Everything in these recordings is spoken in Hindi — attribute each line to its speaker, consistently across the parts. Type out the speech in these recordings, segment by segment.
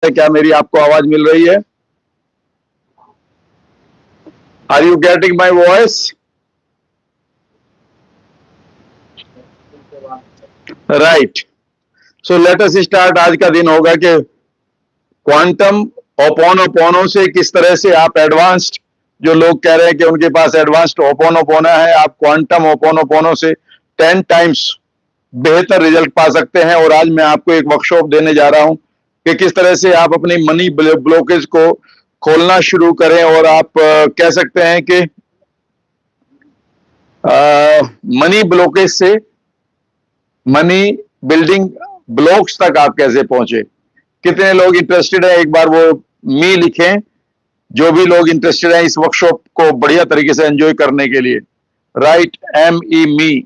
Speaker 1: क्या मेरी आपको आवाज मिल रही है? Are you getting my voice? Right, so let us start. आज का दिन होगा कि क्वांटम ओपोनोपोनो से किस तरह से आप एडवांस्ड, जो लोग कह रहे हैं कि उनके पास एडवांस्ड ओपोनोपोनो है, आप क्वांटम ओपोनोपोनो से 10 टाइम्स बेहतर रिजल्ट पा सकते हैं। और आज मैं आपको एक वर्कशॉप देने जा रहा हूं कि किस तरह से आप अपनी मनी ब्लॉकेज को खोलना शुरू करें। और आप कह सकते हैं कि मनी ब्लॉकेज से मनी बिल्डिंग ब्लॉक्स तक आप कैसे पहुंचे। कितने लोग इंटरेस्टेड है, एक बार वो मी लिखें। जो भी लोग इंटरेस्टेड है इस वर्कशॉप को बढ़िया तरीके से एंजॉय करने के लिए, right, ME me.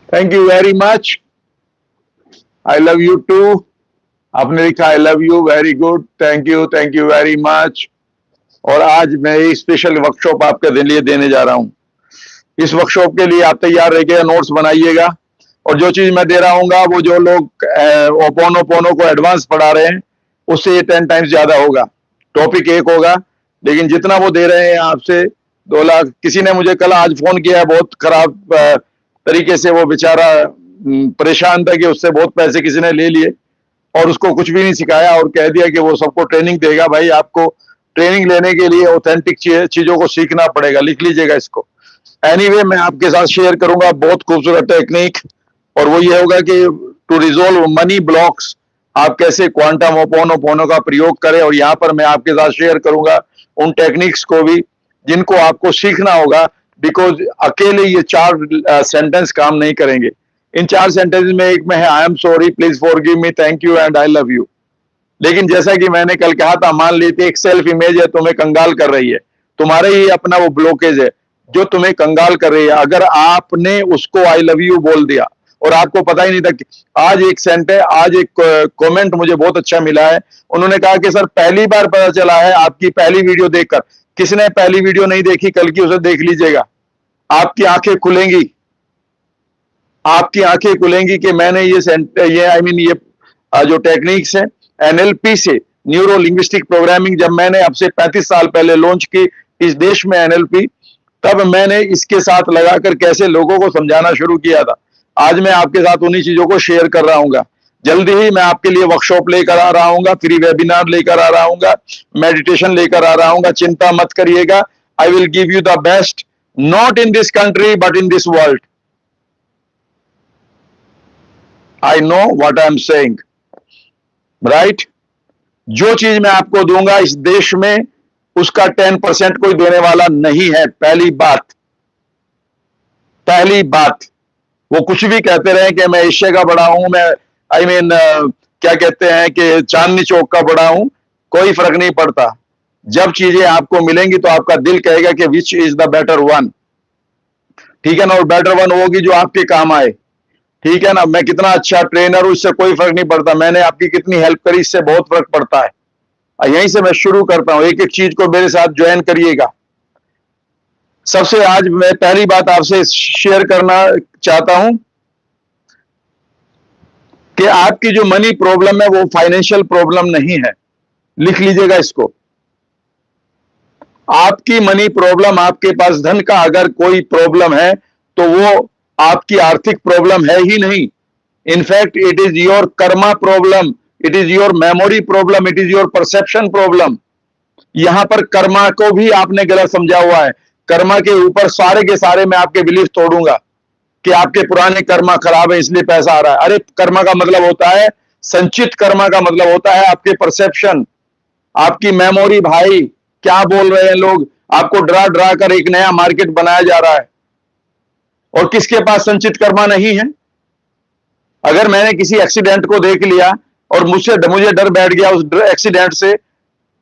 Speaker 1: Thank you very much. I love you too. आपने लिखा I love you, very good, thank you very much. और आज मैं एक स्पेशल वर्कशॉप आपके लिए देने जा रहा हूं। इस वर्कशॉप के लिए आप तैयार रहिएगा, नोट्स बनाइएगा। और जो चीज मैं दे रहा हूँ वो जो लोग ओपोनोपोनो को एडवांस पढ़ा रहे हैं उससे ये 10 टाइम्स ज्यादा होगा। टॉपिक एक होगा, लेकिन जितना वो दे रहे हैं आपसे 2 लाख। किसी ने मुझे कल आज फोन किया, बहुत खराब तरीके से वो बेचारा परेशान था कि उससे बहुत पैसे किसी ने ले लिए और उसको कुछ भी नहीं सिखाया और कह दिया कि वो सबको ट्रेनिंग देगा। भाई, आपको ट्रेनिंग लेने के लिए ऑथेंटिक चीजों को सीखना पड़ेगा। लिख लीजिएगा इसको। एनीवे, मैं आपके साथ शेयर करूंगा बहुत खूबसूरत टेक्निक, और वो ये होगा कि टू रिजोल्व मनी ब्लॉक्स आप कैसे क्वांटम ओपोनोपोनो का प्रयोग करें। और यहाँ पर मैं आपके साथ शेयर करूंगा उन टेक्निक्स को भी जिनको आपको सीखना होगा, बिकॉज अकेले ये 4 सेंटेंस काम नहीं करेंगे। इन 4 सेंटेंस में एक में है आई am sorry, please forgive me, thank you and I love you. लेकिन जैसा कि मैंने कल कहा था, मान लीजिए एक सेल्फ इमेज है, तुम्हें कंगाल कर रही है, तुम्हारे ही अपना वो ब्लॉकेज है जो तुम्हें कंगाल कर रही है। अगर आपने उसको आई लव यू बोल दिया और आपको पता ही नहीं था कि आज एक सेंट है, आज एक कमेंट मुझे बहुत अच्छा मिला है। उन्होंने कहा कि सर, पहली बार पता चला है आपकी पहली वीडियो देखकर। किसने पहली वीडियो नहीं देखी, कल की उसे देख लीजिएगा। आपकी आंखें खुलेंगी, आपकी आंखें खुलेंगी कि मैंने ये आई मीन ये जो टेक्निक्स है NLP से, न्यूरो लिंग्विस्टिक प्रोग्रामिंग, जब मैंने अब से 35 साल पहले लॉन्च की इस देश में NLP, तब मैंने इसके साथ लगाकर कैसे लोगों को समझाना शुरू किया था। आज मैं आपके साथ उन्हीं चीजों को शेयर कर रहा हूँ। जल्दी ही मैं आपके लिए वर्कशॉप लेकर आ रहा हूँ, फ्री वेबिनार लेकर आ रहा हूँ, मेडिटेशन लेकर आ रहा हूँ। चिंता मत करिएगा, I will give you the best, not in this country but in this world. I know what I am saying, right. जो चीज मैं आपको दूंगा इस देश में उसका 10% कोई देने वाला नहीं है। पहली बात, वो कुछ भी कहते रहे कि मैं एशिया का बड़ा हूं, मैं आई मीन क्या कहते हैं कि चांदनी चौक का बड़ा हूं, कोई फर्क नहीं पड़ता। जब चीजें आपको मिलेंगी तो आपका दिल कहेगा कि which is the better one, ठीक है ना। और बेटर वन होगी जो आपके काम आए, ठीक है ना। मैं कितना अच्छा ट्रेनर हूं इससे कोई फर्क नहीं पड़ता, मैंने आपकी कितनी हेल्प करी इससे बहुत फर्क पड़ता है। यहीं से मैं शुरू करता हूं, एक एक चीज को मेरे साथ ज्वाइन करिएगा। सबसे आज मैं पहली बात आपसे शेयर करना चाहता हूं कि आपकी जो मनी प्रॉब्लम है वो फाइनेंशियल प्रॉब्लम नहीं है। लिख लीजिएगा इसको। आपकी मनी प्रॉब्लम, आपके पास धन का अगर कोई प्रॉब्लम है तो वो आपकी आर्थिक प्रॉब्लम है ही नहीं। In fact it is your Karma problem, it is your memory problem, it is your perception problem. यहां पर कर्मा को भी आपने गलत समझा हुआ है। कर्मा के ऊपर सारे के सारे मैं आपके बिलीफ तोड़ूंगा कि आपके पुराने कर्मा खराब है इसलिए पैसा आ रहा है। अरे, कर्मा का मतलब होता है, संचित कर्मा का मतलब होता है आपके परसेप्शन, आपकी मेमोरी। भाई, क्या बोल रहे हैं लोग, आपको डरा डरा कर एक नया मार्केट बनाया जा रहा है। और किसके पास संचित कर्मा नहीं है? अगर मैंने किसी एक्सीडेंट को देख लिया और मुझे डर बैठ गया उस एक्सीडेंट से,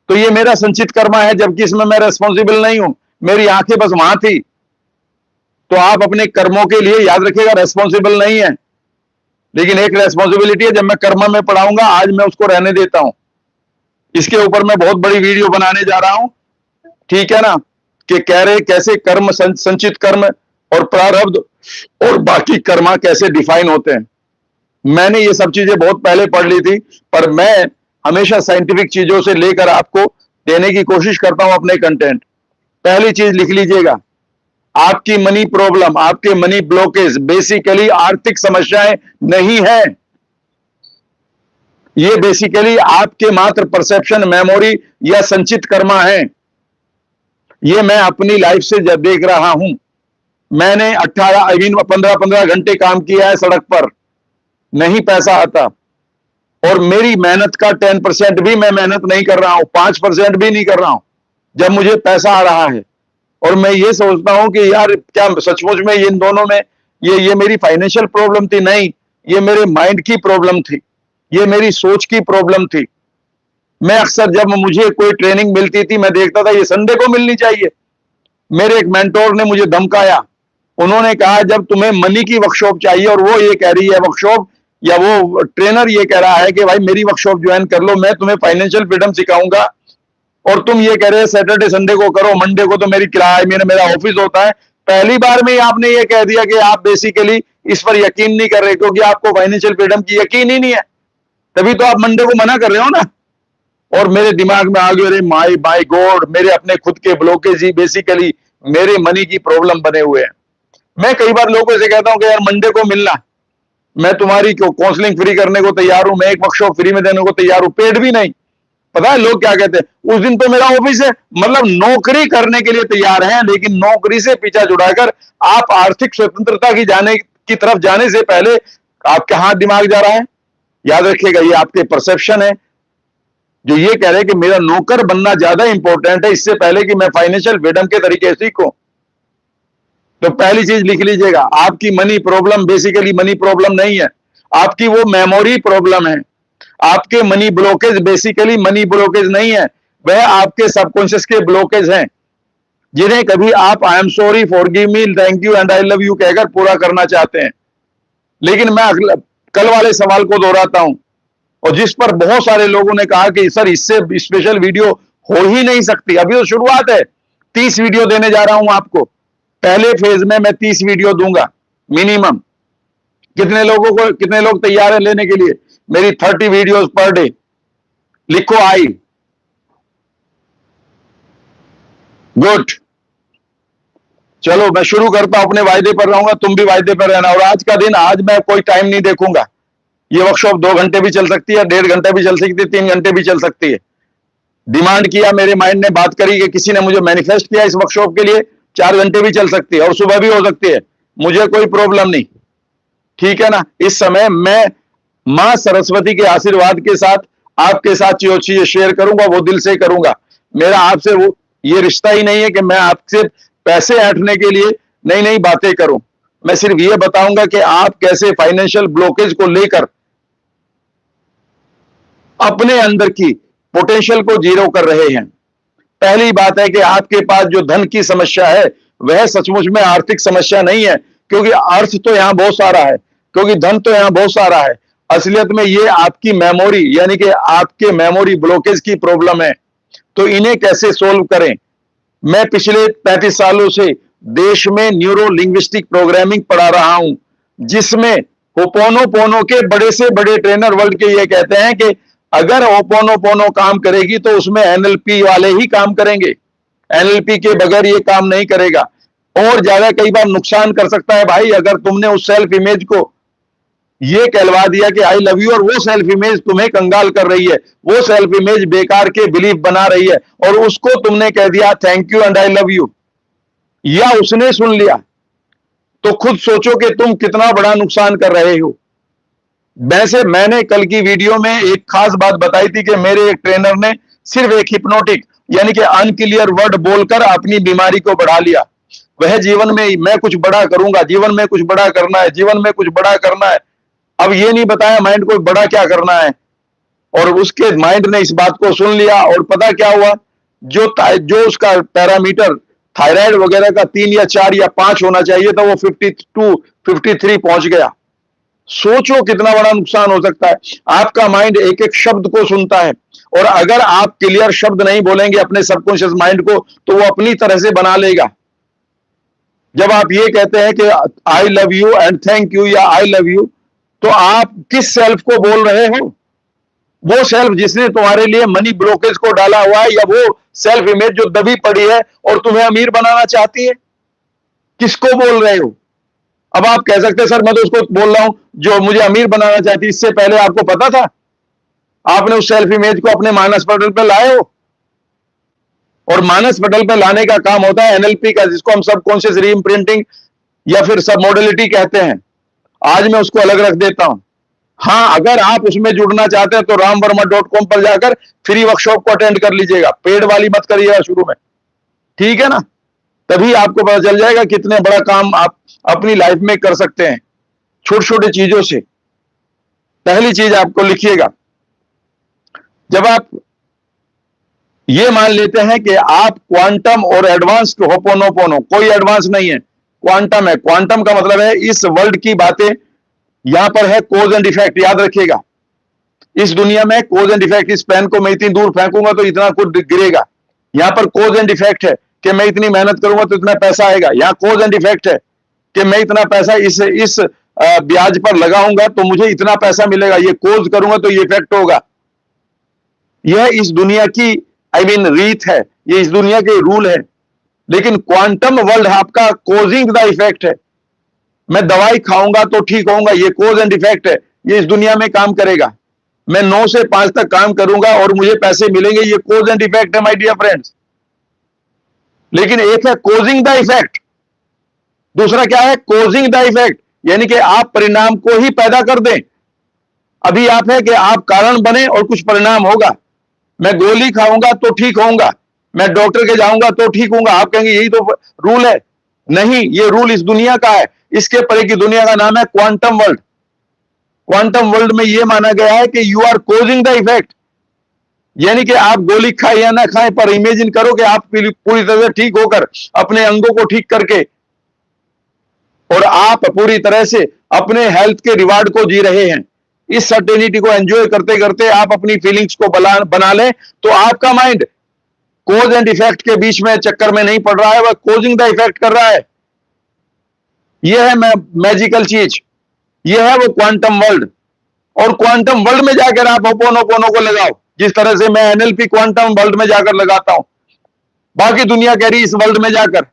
Speaker 1: तो ये मेरा संचित कर्मा है, जबकि इसमें मैं रेस्पॉन्सिबल नहीं हूं। मेरी आंखें बस वहां थी। तो आप अपने कर्मों के लिए याद रखिएगा रेस्पॉन्सिबल नहीं है, लेकिन एक रेस्पॉन्सिबिलिटी है। जब मैं कर्म में पढ़ाऊंगा, आज मैं उसको रहने देता हूं। इसके ऊपर मैं बहुत बड़ी वीडियो बनाने जा रहा हूं, ठीक है ना, कि कह रहे कैसे कर्म, संचित कर्म और प्रारब्ध और बाकी कर्मा कैसे डिफाइन होते हैं। मैंने ये सब चीजें बहुत पहले पढ़ ली थी, पर मैं हमेशा साइंटिफिक चीजों से लेकर आपको देने की कोशिश करता हूं अपने कंटेंट। पहली चीज लिख लीजिएगा, आपकी मनी प्रॉब्लम, आपके मनी ब्लॉकेज बेसिकली आर्थिक समस्याएं नहीं है। ये बेसिकली आपके मात्र परसेप्शन, मेमोरी या संचित कर्मा है। ये मैं अपनी लाइफ से जब देख रहा हूं। मैंने 15 घंटे काम किया है सड़क पर, नहीं पैसा आता, और मेरी मेहनत का 10% भी मैं मेहनत नहीं कर रहा हूं, 5% भी नहीं कर रहा हूं, जब मुझे पैसा आ रहा है। और मैं ये सोचता हूं कि यार क्या सचमुच में इन दोनों में ये मेरी फाइनेंशियल प्रॉब्लम थी? नहीं, ये मेरे माइंड की प्रॉब्लम थी, ये मेरी सोच की प्रॉब्लम थी। मैं अक्सर जब मुझे कोई ट्रेनिंग मिलती थी, मैं देखता था ये संडे को मिलनी चाहिए। मेरे एक मेंटोर ने मुझे धमकाया, उन्होंने कहा जब तुम्हें मनी की वर्कशॉप चाहिए और वो ये कह रही है वर्कशॉप, या वो ट्रेनर ये कह रहा है कि भाई मेरी वर्कशॉप ज्वाइन कर लो, मैं तुम्हें फाइनेंशियल फ्रीडम सिखाऊंगा, और तुम ये कह रहे हो सैटरडे संडे को करो, मंडे को तो मेरी किराया, मेरा ऑफिस होता है। पहली बार में ही आपने ये कह दिया कि आप बेसिकली इस पर यकीन नहीं कर रहे, क्योंकि आपको फाइनेंशियल फ्रीडम की यकीन ही नहीं है, तभी तो आप मंडे को मना कर रहे हो ना। और मेरे दिमाग में आ गया, अरे माय माय गॉड, मेरे अपने खुद के ब्लॉकेज ही बेसिकली मेरे मनी की प्रॉब्लम बने हुए हैं। मैं कई बार लोगों से कहता हूं कि यार मंडे को मिलना, मैं तुम्हारी काउंसलिंग फ्री करने को तैयार हूं, मैं एक वर्कशॉप फ्री में देने को तैयार हूं, पेड भी नहीं। पता है लोग क्या कहते हैं, उस दिन तो मेरा ऑफिस है। मतलब नौकरी करने के लिए तैयार हैं, लेकिन नौकरी से पीछा छुड़ाकर आप आर्थिक स्वतंत्रता की तरफ जाने से पहले आपके हाथ दिमाग जा रहा है। याद रखिएगा, ये आपके परसेप्शन है जो ये कह रहे हैं कि मेरा नौकर बनना ज्यादा इंपॉर्टेंट है, इससे पहले कि मैं फाइनेंशियल फ्रीडम के तरीके सीखूं। तो पहली चीज लिख लीजिएगा, आपकी money problem basically money problem नहीं है, आपकी वो मेमोरी प्रॉब्लम है। आपके money blockage basically money blockage नहीं है, वह आपके सबकॉन्शियस के ब्लॉकेज हैं, जिन्हें कभी आप आई am sorry, forgive me, thank you and I love you कहकर पूरा करना चाहते हैं। लेकिन मैं कल वाले सवाल को दोहराता हूं, और जिस पर बहुत सारे लोगों ने कहा कि सर इससे स्पेशल वीडियो हो ही नहीं सकती। अभी तो शुरुआत है, 30 वीडियो देने जा रहा हूं आपको। पहले फेज में मैं 30 वीडियो दूंगा मिनिमम। कितने लोग तैयार है लेने के लिए मेरी 30 वीडियोस पर डे? लिखो आई। गुड, चलो मैं शुरू करता हूं, अपने वायदे पर रहूंगा, तुम भी वायदे पर रहना। और आज का दिन, आज मैं कोई टाइम नहीं देखूंगा। ये वर्कशॉप 2 घंटे भी चल सकती है, 1.5 घंटे भी चल सकती है, 3 घंटे भी चल सकती है। डिमांड किया, मेरे माइंड ने बात करी कि किसी ने मुझे मैनिफेस्ट किया इस वर्कशॉप के लिए, 4 घंटे भी चल सकती है और सुबह भी हो सकती है, मुझे कोई प्रॉब्लम नहीं। ठीक है ना? इस समय मैं मां सरस्वती के आशीर्वाद के साथ आपके साथ जो चीजें शेयर करूंगा वो दिल से करूंगा। मेरा आपसे वो ये रिश्ता ही नहीं है कि मैं आपसे पैसे ऐंठने के लिए नई नई बातें करूं। मैं सिर्फ ये बताऊंगा कि आप कैसे फाइनेंशियल ब्लॉकेज को लेकर अपने अंदर की पोटेंशियल को जीरो कर रहे हैं। पहली बात है कि आपके पास जो धन की समस्या है वह सचमुच में आर्थिक समस्या नहीं है, क्योंकि अर्थ तो यहां बहुत सारा है, क्योंकि धन तो यहां बहुत सारा है। असलियत में ये आपकी मेमोरी, यानी कि आपके मेमोरी ब्लॉकेज की प्रॉब्लम है। तो इन्हें कैसे सोल्व करें? मैं पिछले 35 सालों से देश में न्यूरो लिंग्विस्टिक प्रोग्रामिंग पढ़ा रहा हूं, जिसमें होपोनोपोनो के बड़े से बड़े ट्रेनर वर्ल्ड के ये कहते हैं कि अगर होपोनोपोनो काम करेगी तो उसमें एनएलपी वाले ही काम करेंगे, एनएलपी के बगैर ये काम नहीं करेगा। और ज्यादा कई बार नुकसान कर सकता है भाई, अगर तुमने उस सेल्फ इमेज को ये कहलवा दिया कि आई लव यू, और वो सेल्फ इमेज तुम्हें कंगाल कर रही है, वो सेल्फ इमेज बेकार के बिलीफ बना रही है, और उसको तुमने कह दिया thank you and I love you, या उसने सुन लिया, तो खुद सोचो कि तुम कितना बड़ा नुकसान कर रहे हो। वैसे मैंने कल की वीडियो में एक खास बात बताई थी कि मेरे एक ट्रेनर ने सिर्फ एक हिप्नोटिक यानी कि अनक्लियर वर्ड बोलकर अपनी बीमारी को बढ़ा लिया। वह जीवन में मैं कुछ बड़ा करूंगा, जीवन में कुछ बड़ा करना है, जीवन में कुछ बड़ा करना है। अब ये नहीं बताया माइंड को बड़ा क्या करना है, और उसके माइंड ने इस बात को सुन लिया, और पता क्या हुआ, जो उसका पैरामीटर थायराइड वगैरह का 3 या 4 या 5 होना चाहिए था, वो 52 53 पहुंच गया। सोचो कितना बड़ा नुकसान हो सकता है। आपका माइंड एक एक शब्द को सुनता है, और अगर आप क्लियर शब्द नहीं बोलेंगे अपने सबकॉन्शियस माइंड को, तो वो अपनी तरह से बना लेगा। जब आप ये कहते हैं कि आई love you and thank you या आई लव यू, तो आप किस सेल्फ को बोल रहे हो? वो सेल्फ जिसने तुम्हारे लिए मनी ब्लॉकेज को डाला हुआ है, या वो सेल्फ इमेज जो दबी पड़ी है और तुम्हें अमीर बनाना चाहती है? किसको बोल रहे हो? अब आप कह सकते हैं सर मैं तो उसको बोल रहा हूं जो मुझे अमीर बनाना चाहती है। इससे पहले आपको पता था? आपने उस सेल्फ इमेज को अपने मानस पटल पर लाए हो, और मानस पटल पर लाने का काम होता है एनएलपी का, जिसको हम सब कॉन्शियस रीइंप्रिंटिंग या फिर सब मॉडलिटी कहते हैं। आज मैं उसको अलग रख देता हूं। हाँ, अगर आप उसमें जुड़ना चाहते हैं तो ramvarma.com पर जाकर फ्री वर्कशॉप को अटेंड कर लीजिएगा, पेड वाली मत करिएगा शुरू में, ठीक है ना? तभी आपको पता चल जाएगा कितने बड़ा काम आप अपनी लाइफ में कर सकते हैं छोटी छोटी चीजों से। पहली चीज आपको लिखिएगा, जब आप ये मान लेते हैं कि आप क्वांटम और एडवांस होपोनोपोनो, कोई एडवांस नहीं है, क्वांटम है। क्वांटम का मतलब है इस वर्ल्ड की बातें, यहां पर है कोज एंड इफेक्ट, याद रखिएगा। इस दुनिया में कोज एंड इफेक्ट, इस पेन को मैं इतनी दूर फेंकूंगा तो इतना कुछ गिरेगा। यहां पर कोज एंड इफेक्ट है कि मैं इतनी मेहनत करूंगा तो इतना पैसा आएगा। यहां कोज एंड इफेक्ट है कि मैं इतना पैसा इस ब्याज पर लगाऊंगा तो मुझे इतना पैसा मिलेगा। ये कोज करूंगा तो ये इफेक्ट होगा। यह इस दुनिया की रीत है, ये इस दुनिया के रूल है। लेकिन क्वांटम वर्ल्ड आपका कोजिंग द इफेक्ट है। मैं दवाई खाऊंगा तो ठीक होऊंगा, ये कोज एंड इफेक्ट है, ये इस दुनिया में काम करेगा। मैं 9 से 5 तक काम करूंगा और मुझे पैसे मिलेंगे, ये कोज एंड इफेक्ट है माय डियर फ्रेंड्स। लेकिन एक है कोजिंग द इफेक्ट, दूसरा क्या है? कोजिंग द इफेक्ट, यानी कि आप परिणाम को ही पैदा कर दें। अभी आप है कि आप कारण बने और कुछ परिणाम होगा। मैं गोली खाऊंगा तो ठीक होऊंगा, मैं डॉक्टर के जाऊंगा तो ठीक होऊंगा। आप कहेंगे यही तो रूल है। नहीं, ये रूल इस दुनिया का है। इसके परे की दुनिया का नाम है क्वांटम वर्ल्ड। क्वांटम वर्ल्ड में यह माना गया है कि you are causing the effect, यानी कि आप गोली खाएं या ना खाएं, पर इमेजिन करो कि आप पूरी तरह से ठीक होकर अपने अंगों को ठीक करके, और आप पूरी तरह से अपने हेल्थ के रिवार्ड को जी रहे हैं। इस सर्टेनिटी को एंजॉय करते करते आप अपनी फीलिंग्स को बना लें तो आपका माइंड कोज एंड इफेक्ट के बीच में चक्कर में नहीं पड़ रहा है, वह कोजिंग द इफेक्ट कर रहा है। यह है मैजिकल चीज, यह है वो क्वांटम वर्ल्ड। और क्वांटम वर्ल्ड में जाकर आप होपोनोपोनो को लगाओ, जिस तरह से मैं एनएलपी क्वांटम वर्ल्ड में जाकर लगाता हूं। बाकी दुनिया कह रही इस वर्ल्ड में जाकर,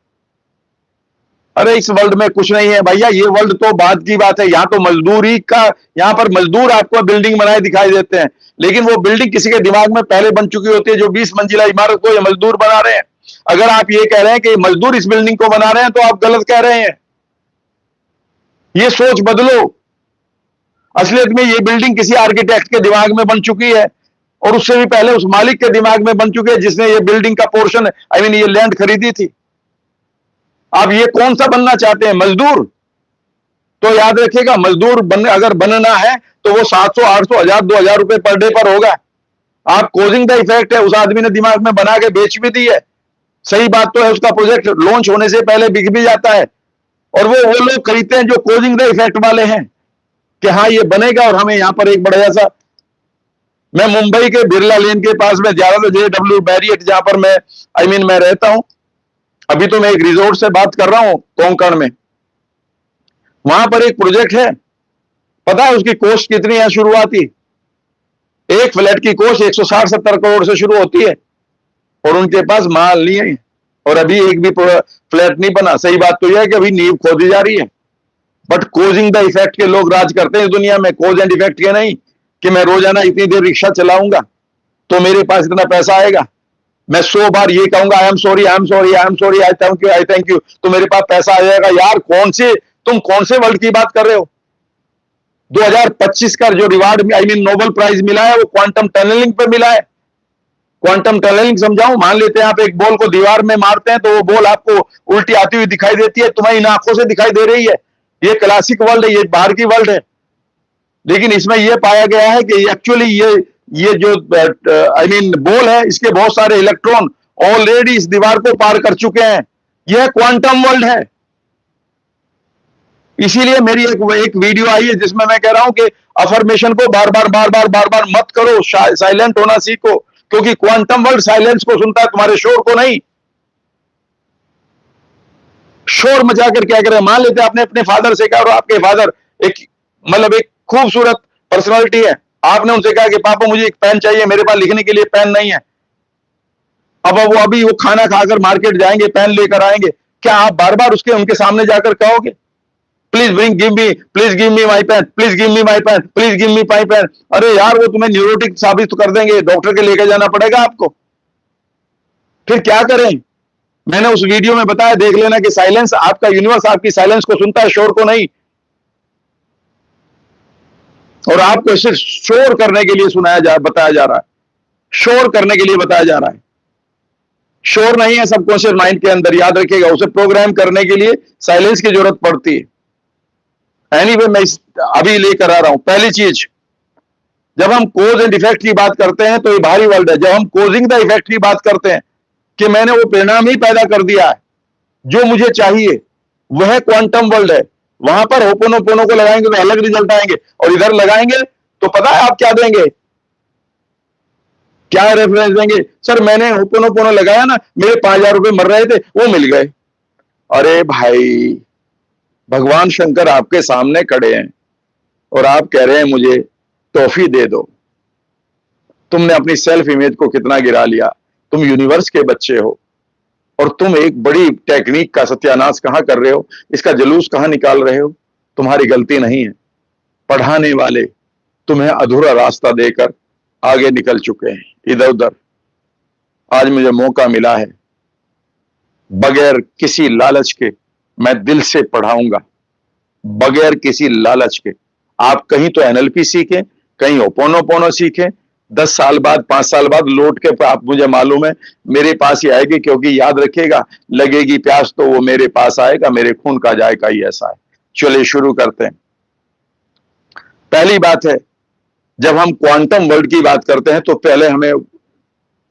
Speaker 1: अरे इस वर्ल्ड में कुछ नहीं है भैया, ये वर्ल्ड तो बाद की बात है। यहाँ तो मजदूरी का, यहाँ पर मजदूर आपको बिल्डिंग बनाए दिखाई देते हैं, लेकिन वो बिल्डिंग किसी के दिमाग में पहले बन चुकी होती है। जो 20 मंजिला इमारत को ये मजदूर बना रहे हैं। अगर आप ये कह रहे हैं कि मजदूर इस बिल्डिंग को बना रहे हैं तो आप गलत कह रहे हैं। ये सोच बदलो। असलियत में ये बिल्डिंग किसी आर्किटेक्ट के दिमाग में बन चुकी है, और उससे भी पहले उस मालिक के दिमाग में बन चुकी है जिसने ये बिल्डिंग का पोर्शन ये लैंड खरीदी थी। आप ये कौन सा बनना चाहते हैं? मजदूर? तो याद रखिएगा, मजदूर अगर बनना है तो वो 700, 800, 1000, 2000 रुपए पर डे पर होगा। आप कोजिंग द इफेक्ट है, उस आदमी ने दिमाग में बना के बेच भी दी है। सही बात तो है, उसका प्रोजेक्ट लॉन्च होने से पहले बिक भी जाता है, और वो लोग खरीदते हैं जो कोजिंग द इफेक्ट वाले हैं कि हाँ ये बनेगा और हमें यहां पर एक बड़ा सा। मैं मुंबई के बिरला लेन के पास में जा रहा था, JW मैरियट, जहां पर मैं रहता हूं। अभी तो मैं एक रिजोर्ट से बात कर रहा हूं कोंकण में। वहां पर एक प्रोजेक्ट है, पता है उसकी कॉस्ट कितनी है? शुरुआती एक फ्लैट की कॉस्ट 160-70 करोड़ से शुरू होती है, और उनके पास माल नहीं है, और अभी एक भी फ्लैट नहीं बना। सही बात तो यह है कि अभी नींव खोदी जा रही है। बट कोजिंग द इफेक्ट के लोग राज करते हैं इस दुनिया में, कोज एंड इफेक्ट के नहीं कि मैं रोजाना इतनी देर रिक्शा चलाऊंगा तो मेरे पास इतना पैसा आएगा। मैं 100 बार ये कहूंगा आई am sorry, I am sorry, I am sorry, I thank you, I thank you, तो मेरे पास पैसा आ जाएगा। यार तुम कौन से वर्ल्ड की बात कर रहे हो? 2025 का जो रिवार्ड नोबेल प्राइज मिला है वो क्वांटम टनलिंग पे मिला है। क्वांटम टनलिंग समझाऊं? मान लेते हैं आप एक बॉल को दीवार में मारते हैं तो वो बॉल आपको उल्टी आती हुई दिखाई देती है, तुम्हें इन आंखों से दिखाई दे रही है। ये क्लासिक वर्ल्ड है, ये बाहर की वर्ल्ड है। लेकिन इसमें यह पाया गया है कि एक्चुअली ये जो बॉल है, इसके बहुत सारे इलेक्ट्रॉन ऑलरेडी इस दीवार को पार कर चुके हैं। यह क्वांटम वर्ल्ड है। इसीलिए मेरी एक वीडियो आई है जिसमें मैं कह रहा हूं कि अफर्मेशन को बार बार मत करो, साइलेंट होना सीखो, क्योंकि क्वांटम वर्ल्ड साइलेंस को सुनता है, तुम्हारे शोर को नहीं। शोर मचा कर क्या करें? मान लेते आपने अपने फादर से कहा, और आपके फादर एक खूबसूरत पर्सनालिटी है। आपने उनसे कहा कि पापा मुझे एक पेन चाहिए, मेरे पास लिखने के लिए पेन नहीं है। अब वो अभी वो खाना खाकर मार्केट जाएंगे, पेन लेकर आएंगे, क्या आप बार बार उसके उनके सामने जाकर कहोगे please give me my pen, please give me my pen, please give me my pen? अरे यार, वो तुम्हें न्यूरोटिक साबित कर देंगे, डॉक्टर के लेकर जाना पड़ेगा आपको। फिर क्या करें? मैंने उस वीडियो में बताया, देख लेना कि साइलेंस, आपका यूनिवर्स आपकी साइलेंस को सुनता है, शोर को नहीं। और आपको सिर्फ शोर करने के लिए बताया जा रहा है, शोर करने के लिए बताया जा रहा है। शोर नहीं है सबकॉन्शियस माइंड के अंदर, याद रखिएगा। उसे प्रोग्राम करने के लिए साइलेंस की जरूरत पड़ती है। एनीवे, मैं अभी लेकर आ रहा हूं। पहली चीज, जब हम कोज एंड इफेक्ट की बात करते हैं तो ये बाहरी वर्ल्ड है। जब हम कोजिंग द इफेक्ट की बात करते हैं कि मैंने वो परिणाम ही पैदा कर दिया है जो मुझे चाहिए, वह क्वांटम वर्ल्ड है। वहां पर होपोनोपोनो को लगाएंगे तो अलग रिजल्ट आएंगे, और इधर लगाएंगे तो पता है आप क्या देंगे, क्या रेफरेंस देंगे? सर मैंने होपोनोपोनो लगाया ना, मेरे 5,000 रुपए मर रहे थे, वो मिल गए। अरे भाई, भगवान शंकर आपके सामने खड़े हैं और आप कह रहे हैं मुझे टॉफी दे दो। तुमने अपनी सेल्फ इमेज को कितना गिरा लिया। तुम यूनिवर्स के बच्चे हो और तुम एक बड़ी टेक्निक का सत्यानाश कहां कर रहे हो, इसका जुलूस कहां निकाल रहे हो। तुम्हारी गलती नहीं है, पढ़ाने वाले तुम्हें अधूरा रास्ता देकर आगे निकल चुके हैं इधर उधर। आज मुझे मौका मिला है, बगैर किसी लालच के मैं दिल से पढ़ाऊंगा, बगैर किसी लालच के। आप कहीं तो एनएलपी सीखें, कहीं होपोनोपोनो सीखें, 10 साल बाद 5 साल बाद लौट के आप, मुझे मालूम है, मेरे पास ही आएगी, क्योंकि याद रखिएगा, लगेगी प्यास तो वो मेरे पास आएगा, मेरे खून का जायका ही ऐसा है। चलिए शुरू करते हैं। पहली बात है, जब हम क्वांटम वर्ल्ड की बात करते हैं तो पहले हमें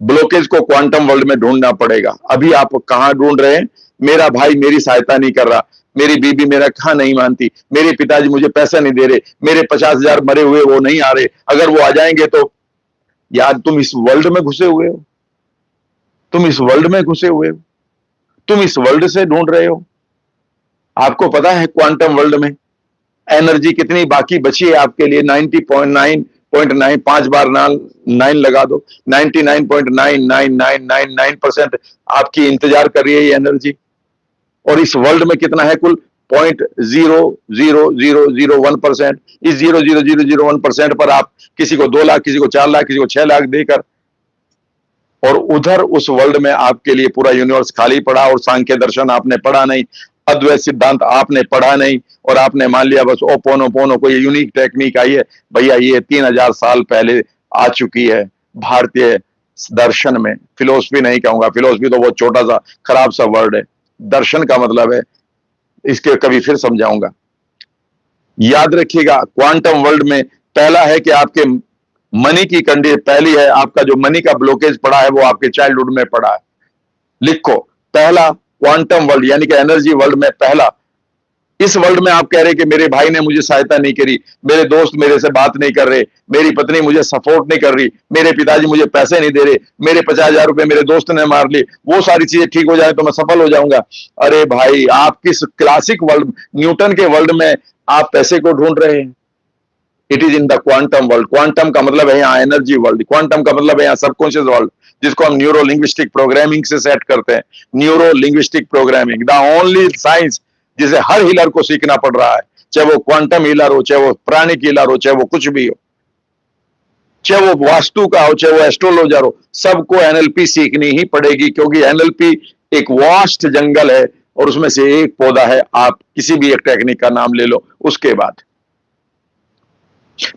Speaker 1: ब्लॉकेज को क्वांटम वर्ल्ड में ढूंढना पड़ेगा। अभी आप कहां ढूंढ रहे हैं? मेरा भाई मेरी सहायता नहीं कर रहा, मेरी बीबी मेरा कहां नहीं मानती, मेरे पिताजी मुझे पैसा नहीं दे रहे, मेरे 50,000 मरे हुए वो नहीं आ रहे, अगर वो आ जाएंगे तो। यार, तुम इस वर्ल्ड में घुसे हुए हो, तुम इस वर्ल्ड में घुसे हुए हो, तुम इस वर्ल्ड से ढूंढ रहे हो। आपको पता है क्वांटम वर्ल्ड में एनर्जी कितनी बाकी बची है आपके लिए? 90.9.9, 5 बार 9 लगा दो, 99.99999% आपकी इंतजार कर रही है ये एनर्जी। और इस वर्ल्ड में कितना है कुल? 0.00001%। इस 0.0001% पर आप किसी को 2 लाख, किसी को 4 लाख, किसी को 6 लाख देकर, और उधर उस वर्ल्ड में आपके लिए पूरा यूनिवर्स खाली पड़ा, और सांख्य दर्शन आपने पढ़ा नहीं, अद्वैत सिद्धांत आपने पढ़ा नहीं, और आपने मान लिया बस ओपोनोपोनो को ये यूनिक टेक्निक आई है। भैया, ये 3000 साल पहले आ चुकी है भारतीय दर्शन में। फिलोसफी नहीं कहूंगा, फिलोसफी तो बहुत छोटा सा खराब सा वर्ड है। दर्शन का मतलब है, इसके कभी फिर समझाऊंगा। याद रखिएगा, क्वांटम वर्ल्ड में पहला है कि आपके मनी की कंडीशन पहली है, आपका जो मनी का ब्लॉकेज पड़ा है वो आपके चाइल्डहुड में पड़ा है। लिखो, पहला क्वांटम वर्ल्ड यानी कि एनर्जी वर्ल्ड में पहला। इस वर्ल्ड में आप कह रहे कि मेरे भाई ने मुझे सहायता नहीं करी, मेरे दोस्त मेरे से बात नहीं कर रहे, मेरी पत्नी मुझे सपोर्ट नहीं कर रही, मेरे पिताजी मुझे पैसे नहीं दे रहे, मेरे 50,000 रुपए मेरे दोस्त ने मार लिए, वो सारी चीजें ठीक हो जाए तो मैं सफल हो जाऊंगा। अरे भाई, आप किस क्लासिक वर्ल्ड, न्यूटन के वर्ल्ड में आप पैसे को ढूंढ रहे हैं? It is in the quantum world. Quantum का मतलब है यहाँ एनर्जी वर्ल्ड, क्वांटम का मतलब है यहाँ सबकॉन्शियस वर्ल्ड, जिसको हम न्यूरो लिंग्विस्टिक प्रोग्रामिंग से सेट करते हैं। Neuro linguistic programming, the only science जिसे हर हीलर को सीखना पड़ रहा है, चाहे वो क्वांटम हीलर हो, चाहे वो प्राणिक हीलर हो, चाहे वो कुछ भी हो, चाहे वो वास्तु का हो, चाहे वो एस्ट्रोलॉजर हो, सबको एनएलपी सीखनी ही पड़ेगी, क्योंकि एनएलपी एक वास्ट जंगल है और उसमें से एक पौधा है। आप किसी भी एक टेक्निक का नाम ले लो उसके बाद।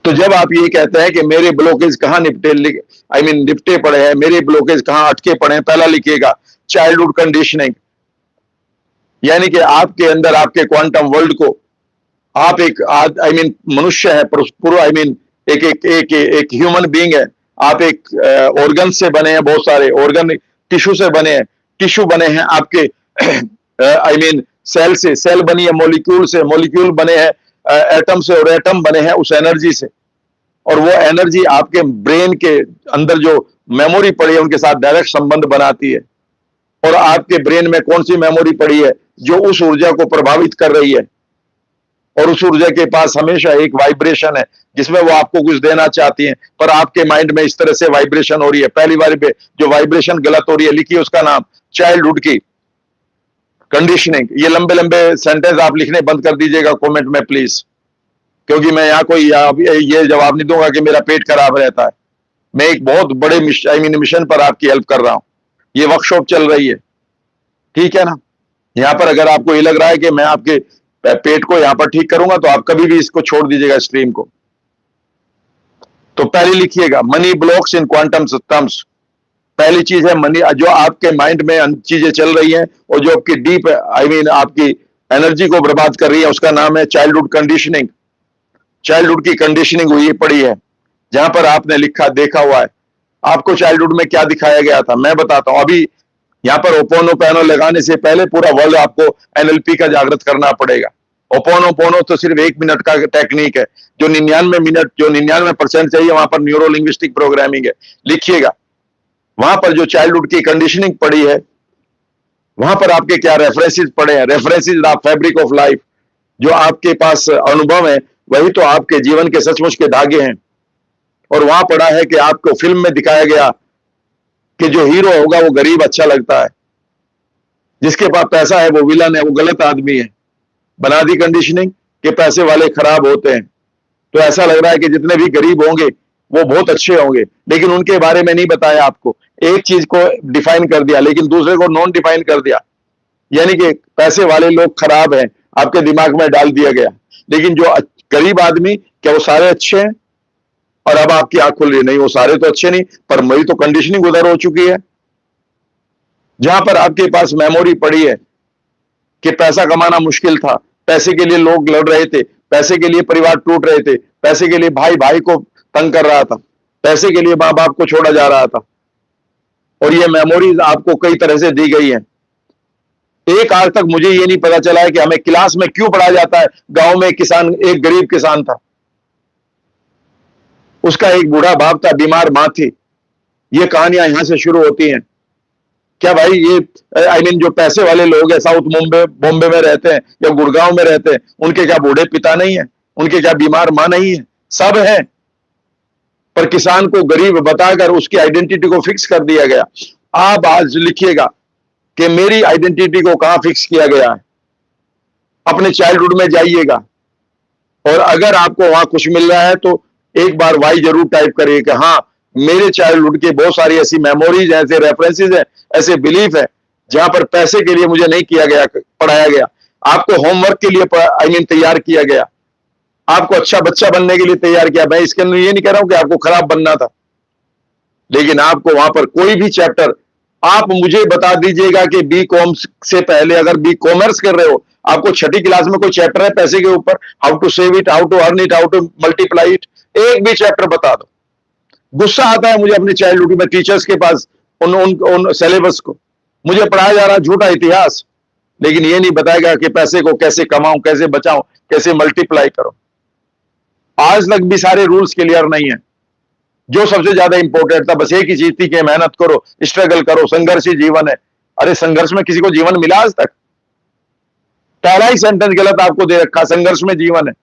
Speaker 1: तो जब आप ये कहते हैं कि मेरे ब्लॉकेज कहां निपटे पड़े हैं, मेरे ब्लॉकेज कहां अटके पड़े हैं, पहला लिखिएगा चाइल्डहुड कंडीशनिंग। यानी कि आपके अंदर, आपके क्वांटम वर्ल्ड को, आप एक मनुष्य है, पूरा एक ह्यूमन बीइंग है। आप एक ऑर्गन से बने हैं, बहुत सारे ऑर्गन टिश्यू से बने हैं, टिश्यू बने हैं आपके सेल से, सेल बनी है मॉलिक्यूल से, मॉलिक्यूल बने हैं एटम से, और एटम बने हैं उस एनर्जी से। और वो एनर्जी आपके ब्रेन के अंदर जो मेमोरी पड़ी है उनके साथ डायरेक्ट संबंध बनाती है। और आपके ब्रेन में कौन सी मेमोरी पड़ी है जो उस ऊर्जा को प्रभावित कर रही है, और उस ऊर्जा के पास हमेशा एक वाइब्रेशन है जिसमें वो आपको कुछ देना चाहती हैं, पर आपके माइंड में इस तरह से वाइब्रेशन हो रही है। पहली बार पे जो वाइब्रेशन गलत हो रही है, लिखिए उसका नाम चाइल्डहुड की कंडीशनिंग। ये लंबे लंबे सेंटेंस आप लिखने बंद कर दीजिएगा कमेंट में प्लीज, क्योंकि मैं यहाँ कोई ये जवाब नहीं दूंगा कि मेरा पेट खराब रहता है। मैं एक बहुत बड़े मिशन पर आपकी हेल्प कर रहा हूँ। ये वर्कशॉप चल रही है, ठीक है ना। यहाँ पर अगर आपको ये लग रहा है कि मैं आपके पेट को यहाँ पर ठीक करूंगा, तो आप कभी भी इसको छोड़ दीजिएगा स्ट्रीम को। तो पहले लिखिएगा मनी ब्लॉक्स इन क्वांटम सिस्टम्स। पहली चीज है मनी, जो आपके माइंड में चीजें चल रही हैं और जो आपकी डीप आपकी एनर्जी को बर्बाद कर रही है, उसका नाम है चाइल्डहुड कंडीशनिंग। चाइल्डहुड की कंडीशनिंग हुई पड़ी है, जहां पर आपने लिखा देखा हुआ है। आपको चाइल्डहुड में क्या दिखाया गया था मैं बताता हूं। अभी यहाँ पर ओपोनोपोनो लगाने से पहले पूरा वर्ल्ड आपको एनएलपी का जागृत करना पड़ेगा। ओपोनोपोनो तो सिर्फ 1 मिनट का टेक्निक है, जो 99% चाहिए वहां पर न्यूरो लिंग्विस्टिक प्रोग्रामिंग है। लिखिएगा वहां पर जो चाइल्डहुड की कंडीशनिंग पड़ी है, वहां पर आपके क्या रेफरेंसेस पड़े हैं। References of fabric of life, जो आपके पास अनुभव है वही तो आपके जीवन के सचमुच के धागे हैं। और वहां पड़ा है कि आपको फिल्म में दिखाया गया कि जो हीरो होगा वो गरीब अच्छा लगता है, जिसके पास पैसा है वो विलन है, वो गलत आदमी है। बना दी कंडीशनिंग कि पैसे वाले खराब होते हैं। तो ऐसा लग रहा है कि जितने भी गरीब होंगे वो बहुत अच्छे होंगे, लेकिन उनके बारे में नहीं बताया आपको। एक चीज को डिफाइन कर दिया लेकिन दूसरे को नॉन डिफाइन कर दिया, यानी कि पैसे वाले लोग खराब हैं आपके दिमाग में डाल दिया गया। लेकिन जो गरीब आदमी, क्या वो सारे अच्छे हैं? और अब आपकी आंख खुल रही, नहीं वो सारे तो अच्छे नहीं, पर मेरी तो कंडीशनिंग उधर हो चुकी है। जहां पर आपके पास मेमोरी पड़ी है कि पैसा कमाना मुश्किल था, पैसे के लिए लोग लड़ रहे थे, पैसे के लिए परिवार टूट रहे थे, पैसे के लिए भाई भाई को तंग कर रहा था, पैसे के लिए मां बाप को छोड़ा जा रहा था। और ये मेमोरीज आपको कई तरह से दी गई है। एक आज तक मुझे ये नहीं पता चला है कि हमें क्लास में क्यों पढ़ाया जाता है। गांव में किसान, एक गरीब किसान था, उसका एक बूढ़ा बाप था, बीमार मां थी। ये कहानियां यहां से शुरू होती हैं। क्या भाई ये जो पैसे वाले लोग हैं, साउथ बॉम्बे में रहते हैं या गुड़गांव में रहते हैं, उनके क्या बूढ़े पिता नहीं है? उनके क्या बीमार मां नहीं है? सब है। पर किसान को गरीब बताकर उसकी आइडेंटिटी को फिक्स कर दिया गया। आप आज लिखिएगा कि मेरी आइडेंटिटी को कहां फिक्स किया गया है। अपने चाइल्डहुड में जाइएगा और अगर आपको वहां कुछ मिल रहा है तो एक बार वाई जरूर टाइप करिए कि हाँ, मेरे चाइल्डहुड की बहुत सारी ऐसी मेमोरीज, ऐसे रेफरेंसेस हैं, ऐसे बिलीफ है जहां पर पैसे के लिए मुझे नहीं किया गया, पढ़ाया गया। आपको होमवर्क के लिए तैयार किया गया, आपको अच्छा बच्चा बनने के लिए तैयार किया। मैं इसके अंदर ये नहीं कह रहा हूं कि आपको खराब बनना था, लेकिन आपको वहां पर कोई भी चैप्टर, आप मुझे बता दीजिएगा कि बी कॉम से पहले अगर बी कॉमर्स कर रहे हो, आपको छठी क्लास में कोई चैप्टर है पैसे के ऊपर, how to save it, how to earn it, how to multiply it, एक भी चैप्टर बता दो। गुस्सा आता है मुझे अपने चाइल्डहुड में टीचर्स के पास, उन सिलेबस को मुझे पढ़ाया जा रहा झूठा इतिहास, लेकिन ये नहीं बताएगा कि पैसे को कैसे कमाऊं, कैसे बचाऊं, कैसे मल्टीप्लाई करो। आज तक भी सारे रूल्स क्लियर नहीं है। जो सबसे ज्यादा इंपॉर्टेंट था बस एक ही चीज थी कि मेहनत करो, स्ट्रगल करो, संघर्ष ही जीवन है। अरे संघर्ष में किसी को जीवन मिला आज तक? पहला ही सेंटेंस गलत आपको दे रखा, संघर्ष में जीवन है।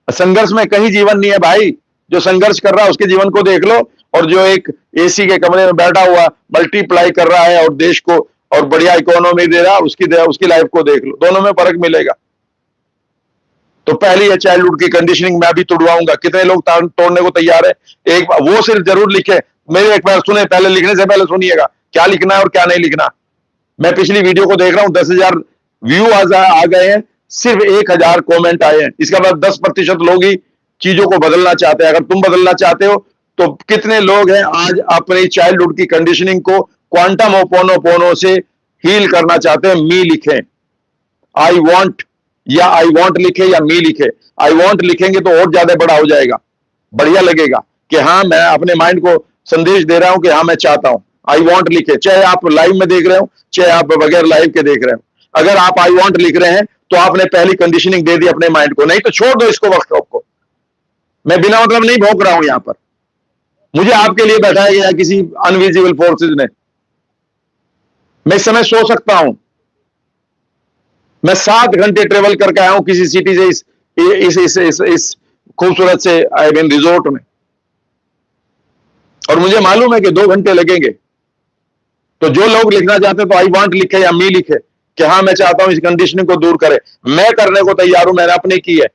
Speaker 1: संघर्ष में कहीं जीवन नहीं है भाई। जो संघर्ष कर रहा है उसके जीवन को देख लो, और जो एक एसी के कमरे में बैठा हुआ मल्टीप्लाई कर रहा है और देश को और बढ़िया इकोनॉमी दे रहा है, उसकी लाइफ को देख लो, दोनों में फर्क मिलेगा। तो पहली है चाइल्डहुड की कंडीशनिंग, मैं अभी तुड़वाऊंगा। कितने लोग तोड़ने को तैयार है? एक वो सिर्फ जरूर लिखे, मेरे एक बार सुने, पहले लिखने से पहले सुनिएगा क्या लिखना है और क्या नहीं लिखना। मैं पिछली वीडियो को देख रहा हूं, 10,000 व्यू आ गए हैं, सिर्फ 1,000 कमेंट आए हैं। इसका मतलब 10% लोग ही चीजों को बदलना चाहते हैं। अगर तुम बदलना चाहते हो तो कितने लोग हैं आज अपनी चाइल्डहुड की कंडीशनिंग को क्वांटम ओपोनोपोनो से हील करना चाहते हैं? मी लिखें, आई वॉन्ट, या आई वॉन्ट लिखे या मी लिखे। आई वॉन्ट लिखेंगे तो और ज्यादा बड़ा हो जाएगा, बढ़िया लगेगा कि हाँ मैं अपने माइंड को संदेश दे रहा हूं कि हाँ मैं चाहता हूं। आई वॉन्ट लिखे, चाहे आप लाइव में देख रहे हो, चाहे आप बगैर लाइव के देख रहे हो। अगर आप आई वॉन्ट लिख रहे हैं तो आपने पहली कंडीशनिंग दे दी अपने माइंड को। नहीं तो छोड़ दो इसको, वर्कशॉप को। मैं बिना मतलब नहीं भौंक रहा हूं यहां पर, मुझे आपके लिए बैठाया गया किसी अनविजिबल फोर्सेज ने। मैं इस समय सो सकता हूं। मैं 7 घंटे ट्रेवल करके आया हूं किसी सिटी से इस खूबसूरत से आई मीन रिजोर्ट में, और मुझे मालूम है कि 2 घंटे लगेंगे। तो जो लोग लिखना चाहते हैं तो आई वांट लिखे या मी लिखे कि हाँ मैं चाहता हूं इस कंडीशनिंग को दूर करे, मैं करने को तैयार हूं, मैंने अपनी की है।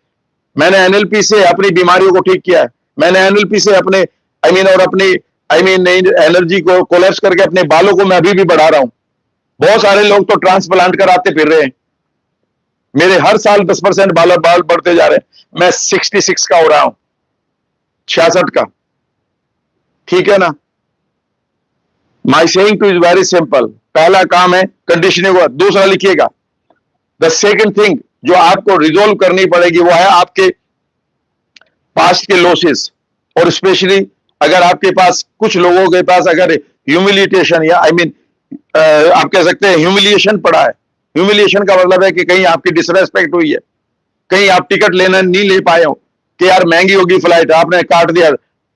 Speaker 1: मैंने एनएलपी से अपनी बीमारियों को ठीक किया है, मैंने एनएलपी से अपने आई मीन और अपनी आई मीन एनर्जी को कोलैप्स करके अपने बालों को मैं अभी भी बढ़ा रहा हूं। बहुत सारे लोग तो ट्रांसप्लांट कराते फिर रहे हैं। मेरे हर साल 10% बाल बढ़ते जा रहे हैं। मैं 66 का हो रहा हूं, 66 का, ठीक है ना। माई saying two is very simple. पहला काम है कंडीशनिंग को, दूसरा लिखिएगा द सेकंड थिंग जो आपको रिजोल्व करनी पड़ेगी वो है आपके पास्ट के लॉसेस, और स्पेशली अगर आपके पास, कुछ लोगों के पास अगर ह्यूमिलिटेशन या आई मीन आप कह सकते हैं ह्यूमिलिएशन पड़ा है। ह्यूमिलिएशन का मतलब है कि कहीं आपकी डिसरेस्पेक्ट हुई है, कहीं आप टिकट लेना नहीं ले पाए हो कि यार महंगी होगी फ्लाइट, आपने काट दिया,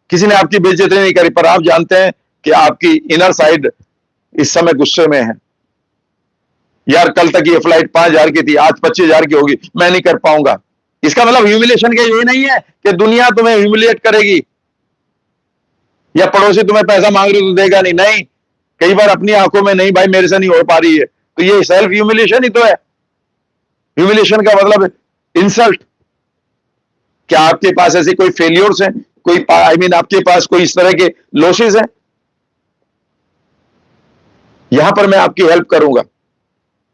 Speaker 1: किसी ने आपकी बेइज्जती नहीं करी, पर आप जानते हैं कि आपकी इनर साइड इस समय गुस्से में है। यार कल तक ये फ्लाइट 5,000 की थी, आज 25,000 की होगी, मैं नहीं कर पाऊंगा। इसका मतलब ह्यूमिलेशन का ये नहीं है कि दुनिया तुम्हें ह्यूमिलेट करेगी या पड़ोसी तुम्हें पैसा मांग रही तो देगा नहीं, नहीं। कई बार अपनी आंखों में नहीं भाई मेरे से नहीं हो पा रही है, तो ये सेल्फ ह्यूमिलेशन ही तो है। ह्यूमिलेशन का मतलब इंसल्ट। क्या आपके पास ऐसे कोई फेलियर्स हैं, कोई आई मीन आपके पास कोई इस तरह के लॉसेस हैं? यहां पर मैं आपकी हेल्प करूंगा,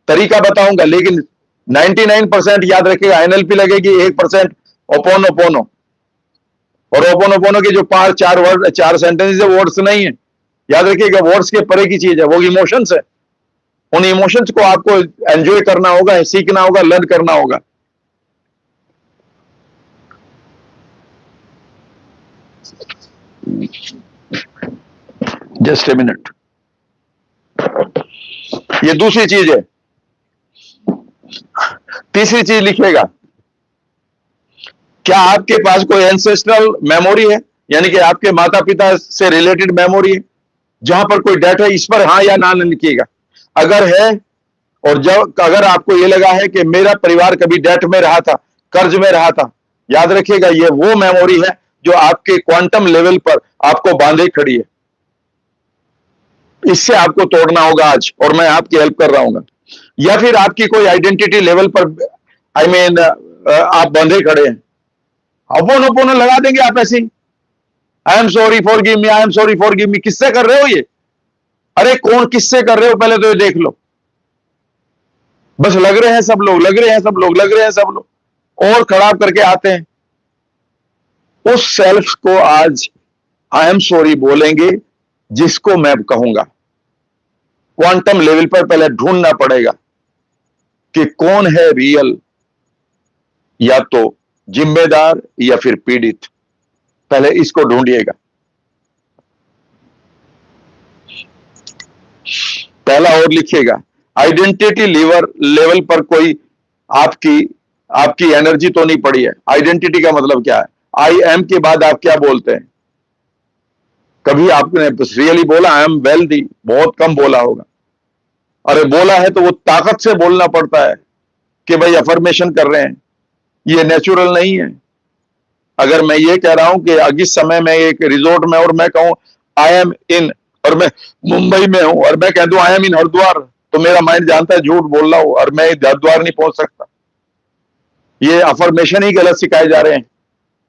Speaker 1: तरीका बताऊंगा, लेकिन 99% याद रखिएगा एनएलपी लगेगी, 1% ओपोनोपोनो। और ओपोनोपोनो के जो 4 वर्ड 4 सेंटेंसेस है, वर्ड्स नहीं है, याद रखिएगा, वर्ड्स के परे की चीज है, वो इमोशंस है। उन इमोशंस को आपको एंजॉय करना होगा, सीखना होगा, लर्न करना होगा। Just a minute. ये दूसरी चीज है। तीसरी चीज लिखिएगा, क्या आपके पास कोई एंसेस्ट्रल मेमोरी है, यानी कि आपके माता पिता से रिलेटेड मेमोरी है, जहां पर कोई डेट है, इस पर हाँ या ना लिखिएगा। अगर है, और जब अगर आपको ये लगा है कि मेरा परिवार कभी डेट में रहा था, कर्ज में रहा था, याद रखिएगा ये वो मेमोरी है जो आपके क्वांटम लेवल पर आपको बांधे खड़ी है। इससे आपको तोड़ना होगा आज, और मैं आपकी हेल्प कर रहा हूँ। या फिर आपकी कोई आइडेंटिटी लेवल पर आई मीन आप बंधे खड़े हैं, अपोन अपोन लगा देंगे आप ऐसे ही, I am sorry for give me, I am sorry for give me. किससे कर रहे हो ये? अरे कौन किससे कर रहे हो, पहले तो ये देख लो। बस लग रहे हैं सब लोग, लग रहे हैं सब लोग, लग रहे हैं सब लोग, और खराब करके आते हैं। उस सेल्फ को आज आई एम सॉरी बोलेंगे, जिसको मैं कहूंगा। क्वांटम लेवल पर पहले ढूंढना पड़ेगा कि कौन है रियल, या तो जिम्मेदार या फिर पीड़ित। पहले इसको ढूंढिएगा। पहला और लिखिएगा, आइडेंटिटी लेवल पर कोई आपकी एनर्जी तो नहीं पड़ी है। आइडेंटिटी का मतलब क्या है? आई एम के बाद आप क्या बोलते हैं? कभी आपने रियली बोला आई एम वेल्दी? बहुत कम बोला होगा। अरे बोला है तो वो ताकत से बोलना पड़ता है कि भाई अफर्मेशन कर रहे हैं, ये नेचुरल नहीं है। अगर मैं ये कह रहा हूं कि इस समय मैं एक रिजोर्ट में, और मैं कहूं आई एम इन, और मैं मुंबई में हूं, और मैं कह दूं आई एम इन हरिद्वार, तो मेरा माइंड जानता है झूठ बोल रहा हूं और मैं हरिद्वार नहीं पहुंच सकता। ये अफर्मेशन ही गलत सिखाए जा रहे हैं।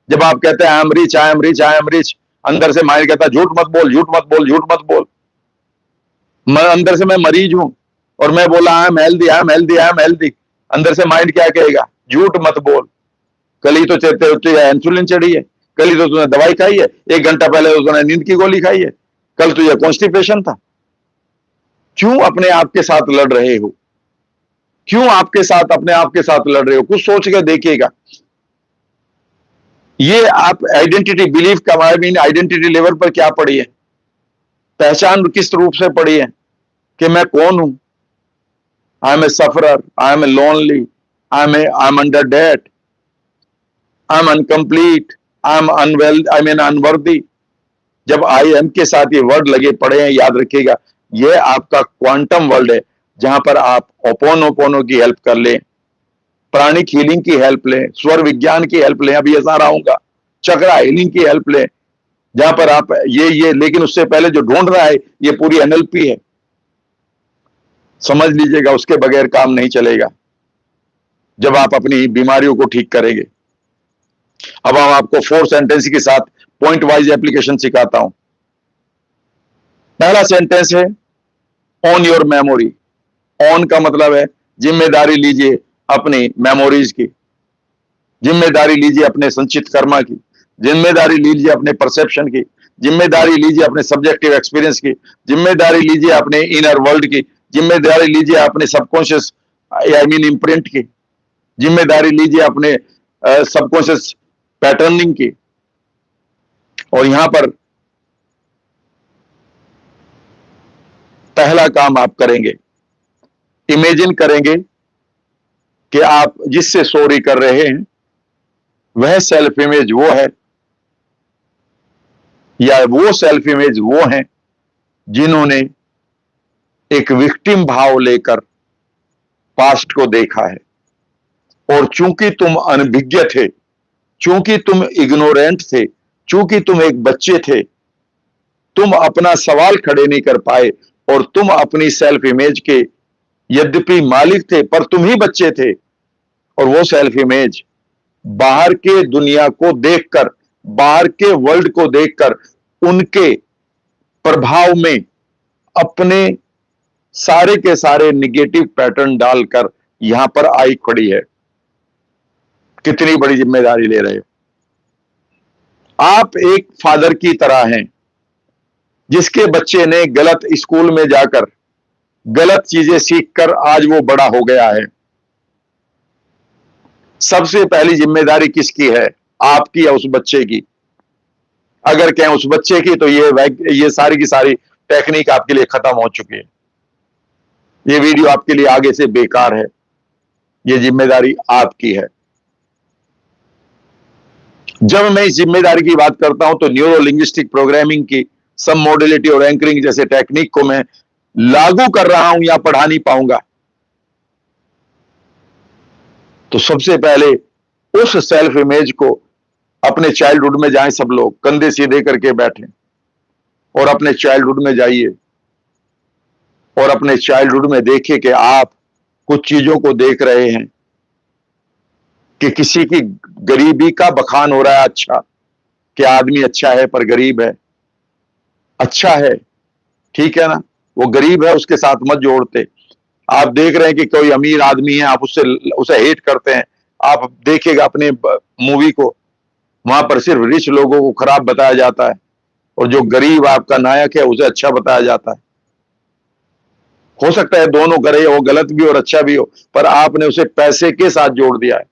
Speaker 1: जब आप कहते हैं I am rich, I am rich, I am rich, अंदर से माइंड कहता है झूठ मत बोल, झूठ मत बोल, झूठ मत बोल। मैं अंदर से मैं मरीज हूं और मैं बोला I am healthy, I am healthy, I am healthy, अंदर से माइंड क्या कहेगा? झूठ मत बोल। कल ही तो इंसुलिन चढ़ी है, कल ही तो तूने दवाई खाई है, 1 घंटा पहले तो तूने नींद की गोली खाई है, कल तुझे कॉन्स्टिपेशन था। क्यों अपने आप के साथ लड़ रहे हो? क्यों आपके साथ अपने आप के साथ लड़ रहे हो? कुछ सोच के देखिएगा। ये आप आइडेंटिटी बिलीफ का आई मीन आइडेंटिटी लेवल पर क्या पड़ी है, पहचान किस रूप से पड़ी है कि मैं कौन हूं? I am a sufferer, I am a lonely, I am under debt, I am uncomplete, I am unwell, I mean unworthy. जब आई एम के साथ ये वर्ड लगे पड़े हैं, याद रखिएगा ये आपका क्वांटम वर्ल्ड है, जहां पर आप ओपोनोपोनो की हेल्प कर लें प्राणिक हीलिंग की हेल्प लें, स्वर विज्ञान की हेल्प लें, अभी ऐसा आऊंगा, चक्रा हीलिंग की हेल्प लें, जहां पर आप ये लेकिन उससे पहले जो ढूंढ रहा है ये पूरी एनएलपी है, समझ लीजिएगा, उसके बगैर काम नहीं चलेगा जब आप अपनी बीमारियों को ठीक करेंगे। अब हम आपको 4 सेंटेंस के साथ पॉइंट वाइज एप्लीकेशन सिखाता हूं। पहला सेंटेंस है ऑन योर मेमोरी। ऑन का मतलब है जिम्मेदारी लीजिए अपनी मेमोरीज की, जिम्मेदारी लीजिए अपने संचित कर्मा की, जिम्मेदारी लीजिए अपने परसेप्शन की, जिम्मेदारी लीजिए अपने सब्जेक्टिव एक्सपीरियंस की, जिम्मेदारी लीजिए अपने इनर वर्ल्ड की, जिम्मेदारी लीजिए अपने सबकॉन्शियस आई मीन इम्प्रिंट की, जिम्मेदारी लीजिए अपने सबकॉन्शियस पैटर्निंग की। और यहां पर पहला काम आप करेंगे, इमेजिन करेंगे कि आप जिससे सॉरी कर रहे हैं वह सेल्फ इमेज वो है, या वो सेल्फ इमेज वो हैं जिन्होंने एक विक्टिम भाव लेकर पास्ट को देखा है। और चूंकि तुम अनभिज्ञ थे, चूंकि तुम इग्नोरेंट थे, चूंकि तुम एक बच्चे थे, तुम अपना सवाल खड़े नहीं कर पाए, और तुम अपनी सेल्फ इमेज के यद्यपि मालिक थे पर तुम ही बच्चे थे। और वो सेल्फ इमेज बाहर के दुनिया को देखकर, बाहर के वर्ल्ड को देखकर उनके प्रभाव में अपने सारे के सारे निगेटिव पैटर्न डालकर यहां पर आई खड़ी है। कितनी बड़ी जिम्मेदारी ले रहे हो आप। एक फादर की तरह हैं जिसके बच्चे ने गलत स्कूल में जाकर गलत चीजें सीखकर आज वो बड़ा हो गया है। सबसे पहली जिम्मेदारी किसकी है, आपकी या उस बच्चे की? अगर कहें उस बच्चे की तो ये सारी की सारी टेक्निक आपके लिए खत्म हो चुकी है, ये वीडियो आपके लिए आगे से बेकार है। ये जिम्मेदारी आपकी है। जब मैं इस जिम्मेदारी की बात करता हूं तो न्यूरो लिंग्विस्टिक प्रोग्रामिंग की सम मॉड्यूलिटी और एंकरिंग जैसे टेक्निक को मैं लागू कर रहा हूं या पढ़ा नहीं पाऊंगा। तो सबसे पहले उस सेल्फ इमेज को अपने चाइल्डहुड में जाएं, सब लोग कंधे सीधे करके बैठें और अपने चाइल्डहुड में जाइए और अपने चाइल्डहुड में देखें कि आप कुछ चीजों को देख रहे हैं कि किसी की गरीबी का बखान हो रहा है। अच्छा, कि आदमी अच्छा है पर गरीब है, अच्छा है, ठीक है ना, वो गरीब है उसके साथ मत जोड़ते। आप देख रहे हैं कि कोई अमीर आदमी है, आप उसे हेट करते हैं। आप देखिएगा अपने मूवी को, वहां पर सिर्फ रिच लोगों को खराब बताया जाता है और जो गरीब आपका नायक है उसे अच्छा बताया जाता है। हो सकता है दोनों करे, वो गलत भी और अच्छा भी हो, पर आपने उसे पैसे के साथ जोड़ दिया है।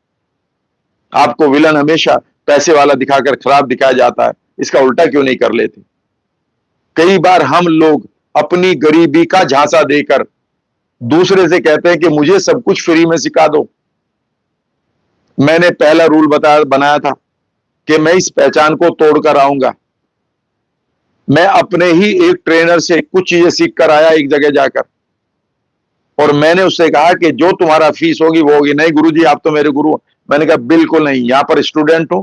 Speaker 1: आपको विलन हमेशा पैसे वाला दिखाकर खराब दिखाया जाता है, इसका उल्टा क्यों नहीं कर लेते? कई बार हम लोग अपनी गरीबी का झांसा देकर दूसरे से कहते हैं कि मुझे सब कुछ फ्री में सिखा दो। मैंने पहला रूल बनाया था कि मैं इस पहचान को तोड़कर आऊंगा। मैं अपने ही एक ट्रेनर से कुछ चीजें सीख कर आया एक जगह जाकर, और मैंने उससे कहा कि जो तुम्हारा फीस होगी वो होगी। नहीं गुरुजी, आप तो मेरे गुरु। मैंने कहा बिल्कुल नहीं, यहां पर स्टूडेंट हूं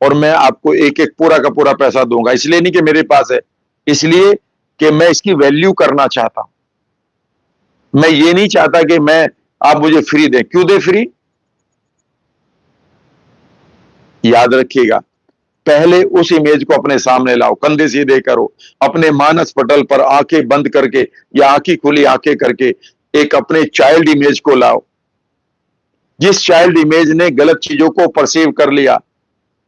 Speaker 1: और मैं आपको एक एक पूरा का पूरा पैसा दूंगा। इसलिए नहीं कि मेरे पास है, इसलिए कि मैं इसकी वैल्यू करना चाहता हूं। मैं ये नहीं चाहता कि आप मुझे फ्री दें। क्यों दे फ्री? याद रखिएगा, पहले उस इमेज को अपने सामने लाओ, कंधे सीधे करो, अपने मानस पटल पर आंखें बंद करके या आंखें खुली आंखें करके एक अपने चाइल्ड इमेज को लाओ, जिस चाइल्ड इमेज ने गलत चीजों को परसीव कर लिया,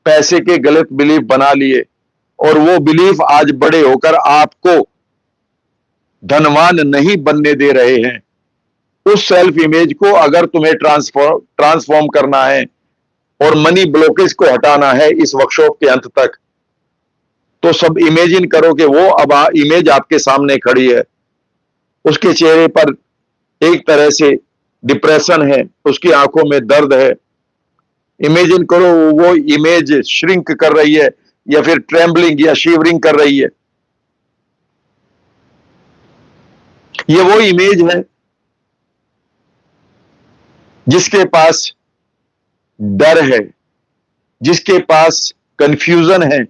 Speaker 1: पैसे के गलत बिलीफ बना लिए, और वो बिलीफ आज बड़े होकर आपको धनवान नहीं बनने दे रहे हैं। उस सेल्फ इमेज को अगर तुम्हें ट्रांसफॉर्म करना है और मनी ब्लॉकेज को हटाना है इस वर्कशॉप के अंत तक, तो सब इमेजिन करो कि वो अब इमेज आपके सामने खड़ी है। उसके चेहरे पर एक तरह से डिप्रेशन है, उसकी आंखों में दर्द है। इमेजिन करो वो इमेज श्रिंक कर रही है या फिर ट्रेम्बलिंग या शिवरिंग कर रही है। ये वो इमेज है जिसके पास डर है, जिसके पास कंफ्यूजन है,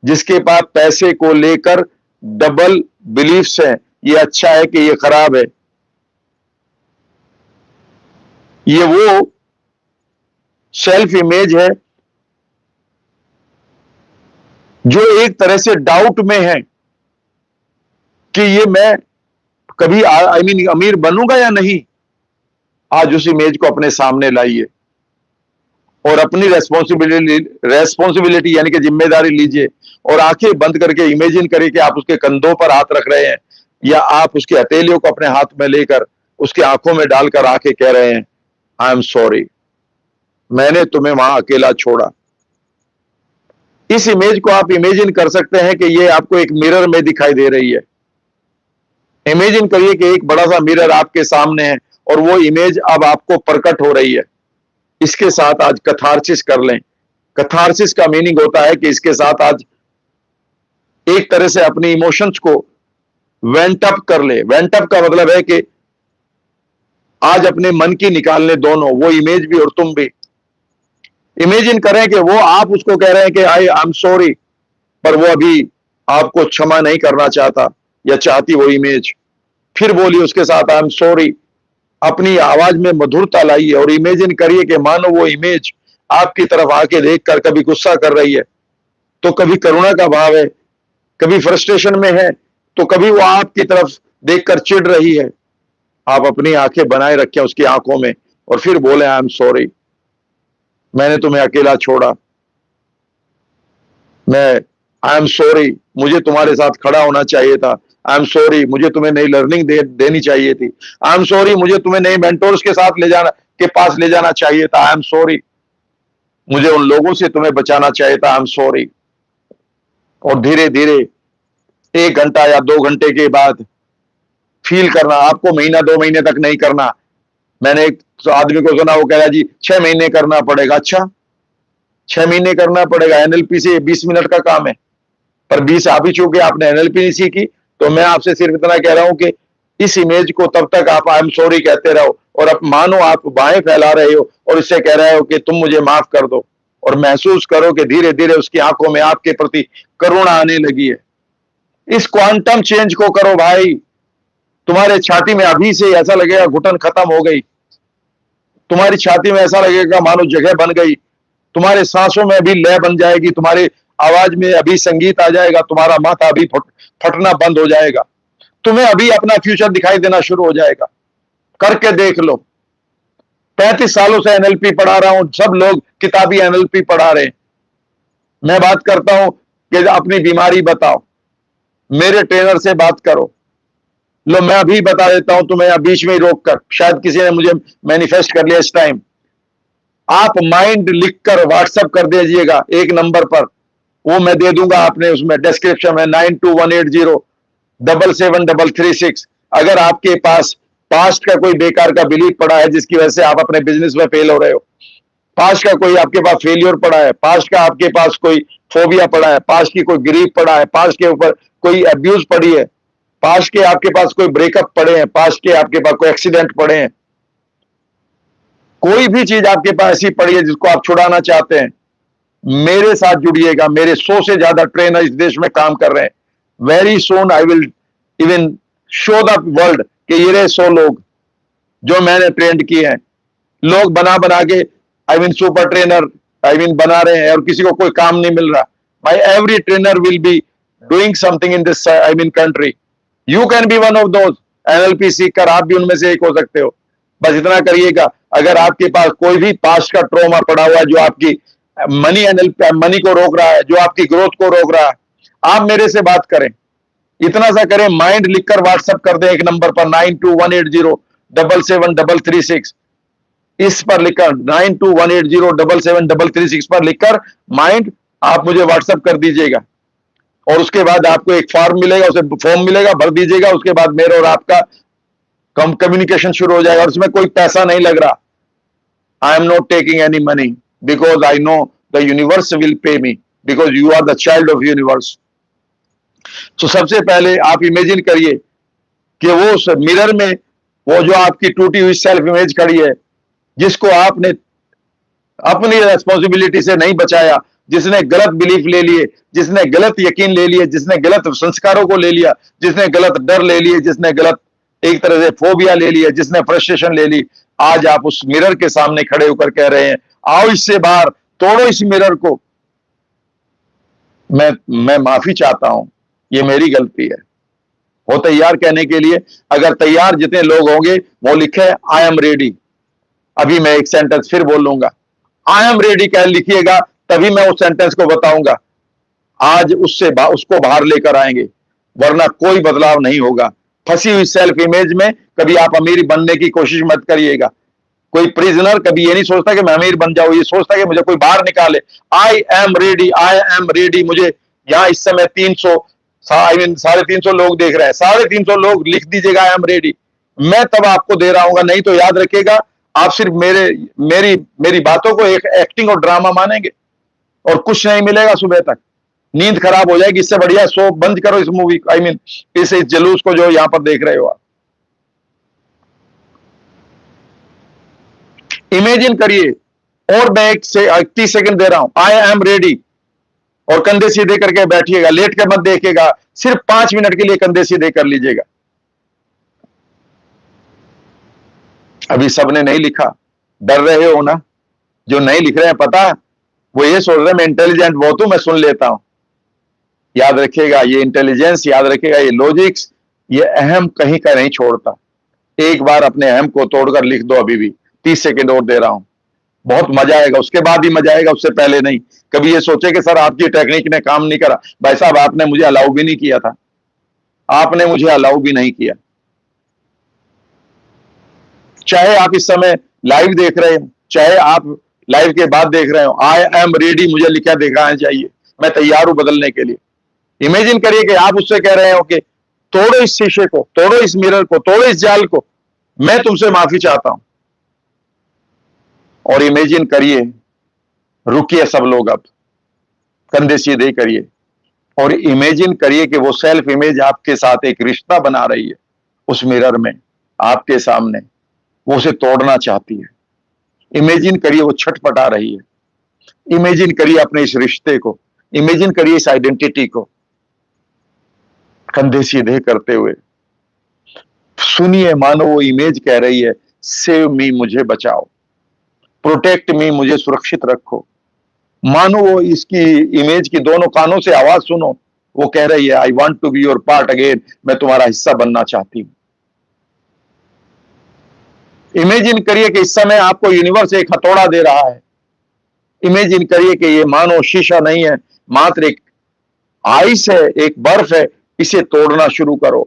Speaker 1: जिसके पास पैसे को लेकर डबल बिलीफ्स हैं, ये अच्छा है कि ये खराब है, ये वो सेल्फ इमेज है जो एक तरह से डाउट में है कि ये मैं कभी आई मीन अमीर बनूंगा या नहीं। आज उस इमेज को अपने सामने लाइए और अपनी रेस्पॉन्सिबिलिटी यानी कि जिम्मेदारी लीजिए और आंखें बंद करके इमेजिन करिए कि आप उसके कंधों पर हाथ रख रहे हैं या आप उसकी हथेलियों को अपने हाथ में लेकर उसकी आंखों में डालकर आके कह रहे हैं, आई एम सॉरी, मैंने तुम्हें वहां अकेला छोड़ा। इस इमेज को आप इमेजिन कर सकते हैं कि ये आपको एक मिरर में दिखाई दे रही है। इमेजिन करिए कि एक बड़ा सा मिरर आपके सामने है और वो इमेज अब आपको प्रकट हो रही है। इसके साथ आज कथार्सिस कर लें। कथार्सिस का मीनिंग होता है कि इसके साथ आज एक तरह से अपनी इमोशंस को वेंट अप कर ले। वेंट अप का मतलब है कि आज अपने मन की निकाल ले, दोनों, वो इमेज भी और तुम भी। इमेजिन करें कि वो आप उसको कह रहे हैं कि आई एम सॉरी, पर वो अभी आपको क्षमा नहीं करना चाहता या चाहती वो इमेज। फिर बोलिए उसके साथ, आई एम सॉरी। अपनी आवाज में मधुरता लाइए और इमेजिन करिए कि मानो वो इमेज आपकी तरफ आके देखकर कभी गुस्सा कर रही है, तो कभी करुणा का भाव है, कभी फ्रस्ट्रेशन में है, तो कभी वो आपकी तरफ देखकर चिढ़ रही है। आप अपनी आंखें बनाए रखें उसकी आंखों में और फिर बोले, आई एम सॉरी, मैंने तुम्हें अकेला छोड़ा, आई एम सॉरी, मुझे तुम्हारे साथ खड़ा होना चाहिए था, आई एम सॉरी, मुझे तुम्हें नई लर्निंग देनी चाहिए थी, आई एम सॉरी, मुझे तुम्हें नए मेंटोर्स के साथ के पास ले जाना चाहिए था, आई एम सॉरी, मुझे उन लोगों से तुम्हें बचाना चाहिए था, आई एम सॉरी। और धीरे धीरे 1 घंटा या 2 घंटे के बाद फील करना, आपको महीना 2 महीने तक नहीं करना। मैंने एक आदमी को सुना, वो कह रहा जी 6 महीने करना पड़ेगा। अच्छा, 6 महीने करना पड़ेगा? एनएलपी से 20 मिनट का काम है, पर 20 आप ही चूके आपने एनएलपी नहीं सीखी। तो मैं आपसे सिर्फ इतना कह रहा हूं कि इस इमेज को तब तक आप आई एम सॉरी कहते रहो और अब मानो आप बाहें फैला रहे हो और इससे कह रहे हो कि तुम मुझे माफ कर दो, और महसूस करो कि धीरे धीरे उसकी आंखों में आपके प्रति करुणा आने लगी है। इस क्वांटम चेंज को करो भाई। तुम्हारे छाती में अभी से ऐसा लगेगा घुटन खत्म हो गई, तुम्हारी छाती में ऐसा लगेगा मानो जगह बन गई, तुम्हारे सांसों में अभी लय बन जाएगी, तुम्हारे आवाज में अभी संगीत आ जाएगा, तुम्हारा माथा अभी फटना बंद हो जाएगा, तुम्हें अभी अपना फ्यूचर दिखाई देना शुरू हो जाएगा। करके देख लो। 35 सालों से एनएलपी पढ़ा रहा हूं, सब लोग किताबी एनएलपी पढ़ा रहे हैं। मैं बात करता हूं कि अपनी बीमारी बताओ, मेरे ट्रेनर से बात करो। लो, मैं अभी बता देता हूं तुम्हें, बीच में ही रोक कर, शायद किसी ने मुझे मैनिफेस्ट कर लिया इस टाइम। आप माइंड लिखकर व्हाट्सएप कर दीजिएगा एक नंबर पर, वो मैं दे दूंगा आपने उसमें डिस्क्रिप्शन में, 9218077336। अगर आपके पास पास्ट का कोई बेकार का बिलीफ पड़ा है जिसकी वजह से आप अपने बिजनेस में फेल हो रहे हो, पास्ट का कोई आपके पास फेलियर पड़ा है, पास्ट का आपके पास कोई फोबिया पड़ा है, पास्ट की कोई ग्रीफ पड़ा है, पास्ट के ऊपर कोई अब्यूज पड़ी है, पास्ट के आपके पास कोई ब्रेकअप पड़े हैं, पास्ट के आपके पास कोई एक्सीडेंट पड़े हैं, कोई भी चीज आपके पास ऐसी पड़ी है जिसको आप छुड़ाना चाहते हैं, मेरे साथ जुड़िएगा। मेरे 100 से ज्यादा ट्रेनर इस देश में काम कर रहे हैं। Very soon I will even show the world कि ये रहे 100 लोग जो मैंने ट्रेंड किए हैं। लोग बना बना के I mean super trainer I mean बना रहे हैं और किसी को कोई काम नहीं मिल रहा। माई every trainer will be doing something in this I mean country. You can be one of those. NLP सीखकर आप भी उनमें से एक हो सकते हो। बस इतना करिएगा, अगर आपके पास कोई भी पास्ट का ट्रॉमा पड़ा हुआ है जो आपकी मनी को रोक रहा है, जो आपकी ग्रोथ को रोक रहा है, आप मेरे से बात करें। इतना सा करें, माइंड लिखकर व्हाट्सएप कर दें एक नंबर पर 9218077336। इस पर लिखकर 9218077336 पर लिखकर माइंड आप मुझे व्हाट्सएप कर दीजिएगा और उसके बाद आपको एक फॉर्म मिलेगा, उसे फॉर्म मिलेगा, भर दीजिएगा। उसके बाद मेरे और आपका कम्युनिकेशन शुरू हो जाएगा और उसमें कोई पैसा नहीं लग रहा। I am not taking any money because I know the universe will pay me because you are the child of universe. तो सबसे पहले आप इमेजिन करिए कि वो उस मिरर में वो जो आपकी टूटी हुई सेल्फ इमेज खड़ी है, जिसको आपने अपनी रेस्पॉन्सिबिलिटी से नहीं बचाया, जिसने गलत बिलीफ ले लिए, जिसने गलत यकीन ले लिए, जिसने गलत संस्कारों को ले लिया, जिसने गलत डर ले लिए, जिसने गलत एक तरह से फोबिया ले लिया, जिसने फ्रस्ट्रेशन ले ली, आज आप उस मिरर के सामने खड़े होकर कह रहे हैं, आओ इससे बाहर, तोड़ो इस मिरर को। मैं माफी चाहता हूं, ये मेरी गलती है। हो तैयार कहने के लिए, अगर तैयार जितने लोग होंगे वो लिखे आई एम रेडी। अभी मैं एक सेंटेंस फिर बोलूंगा, आई एम रेडी कह लिखिएगा, तभी मैं उस सेंटेंस को बताऊंगा। आज उसको बाहर लेकर आएंगे, वरना कोई बदलाव नहीं होगा। फंसी हुई सेल्फ इमेज में कभी आप अमीर बनने की कोशिश मत करिएगा। कोई प्रिजनर कभी ये नहीं सोचता कि मैं अमीर बन जाऊं, ये सोचता कि मुझे कोई बाहर निकाले। आई am ready, I am ready. मुझे यहां इस समय 300 350 लोग देख रहे हैं, 350 लोग लिख दीजिएगा आई एम रेडी। मैं तब आपको दे रहा हूं, नहीं तो याद रखिएगा आप सिर्फ मेरी बातों को एक एक्टिंग और ड्रामा मानेंगे और कुछ नहीं मिलेगा। सुबह तक नींद खराब हो जाएगी। इससे बढ़िया सो बंद करो इस मूवी इस जुलूस को जो यहां पर देख रहे हो आप। इमेजिन करिए, और मैं 30 सेकंड दे रहा हूं, आई एम रेडी, और कंधे सीधे करके बैठिएगा, लेट कर मत देखिएगा, सिर्फ 5 मिनट के लिए कंधे सीधे कर लीजिएगा। अभी सबने नहीं लिखा, डर रहे हो ना? जो नहीं लिख रहे हैं पता, वो ये सोच रहे हैं मैं इंटेलिजेंट बहुत हूं, मैं सुन लेता हूं। याद रखिएगा, ये इंटेलिजेंस, याद रखिएगा ये लॉजिक्स, ये अहम कहीं का नहीं छोड़ता। एक बार अपने अहम को तोड़कर लिख दो। अभी भी 30 सेकंड और दे रहा हूं, बहुत मजा आएगा, उसके बाद ही मजा आएगा, उससे पहले नहीं। कभी ये सोचे कि सर आपकी टेक्निक ने काम नहीं करा। भाई साहब, आपने मुझे अलाउ भी नहीं किया था, आपने मुझे अलाउ भी नहीं किया। चाहे आप इस समय लाइव देख रहे हो, चाहे आप लाइव के बाद देख रहे हो, आई एम रेडी मुझे लिखा दिखाना चाहिए, मैं तैयार हूं बदलने के लिए। इमेजिन करिए कि आप उससे कह रहे हो कि तोड़ो इस शीशे को, तोड़ो इस मिरर को, तोड़ो इस जाल को, मैं तुमसे माफी चाहता हूं। और इमेजिन करिए, रुकिए सब लोग, अब कंधे सीधे करिए और इमेजिन करिए कि वो सेल्फ इमेज आपके साथ एक रिश्ता बना रही है उस मिरर में, आपके सामने। वो उसे तोड़ना चाहती है। इमेजिन करिए वो छटपटा रही है। इमेजिन करिए अपने इस रिश्ते को, इमेजिन करिए इस आइडेंटिटी को, कंधे सीधे करते हुए सुनिए, मानो वो इमेज कह रही है, सेव मी, मुझे बचाओ, प्रोटेक्ट मी, मुझे सुरक्षित रखो। मानो वो इसकी इमेज की दोनों कानों से आवाज सुनो, वो कह रही है, I want to be your part again, मैं तुम्हारा हिस्सा बनना चाहती हूं। इमेजिन करिए कि इस समय आपको यूनिवर्स एक हथौड़ा दे रहा है। इमेजिन करिए कि ये मानो शीशा नहीं है, मात्र एक आइस है, एक बर्फ है, इसे तोड़ना शुरू करो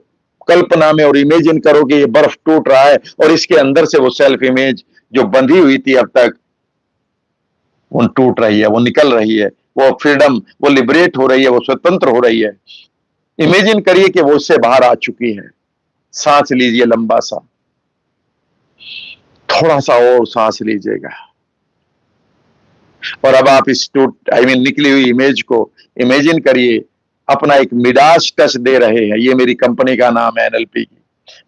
Speaker 1: कल्पना में, और इमेजिन करो कि ये बर्फ टूट रहा है और इसके अंदर से वो सेल्फ इमेज जो बंधी हुई थी अब तक, वो टूट रही है, वो निकल रही है, वो फ्रीडम, वो लिबरेट हो रही है, वो स्वतंत्र हो रही है। इमेजिन करिए कि वो उससे बाहर आ चुकी है। सांस लीजिए लंबा सा, थोड़ा सा और सांस लीजिएगा, और अब आप इस निकली हुई इमेज को इमेजिन करिए अपना एक मिडास टच दे रहे हैं। ये मेरी कंपनी का नाम है एनएलपी की।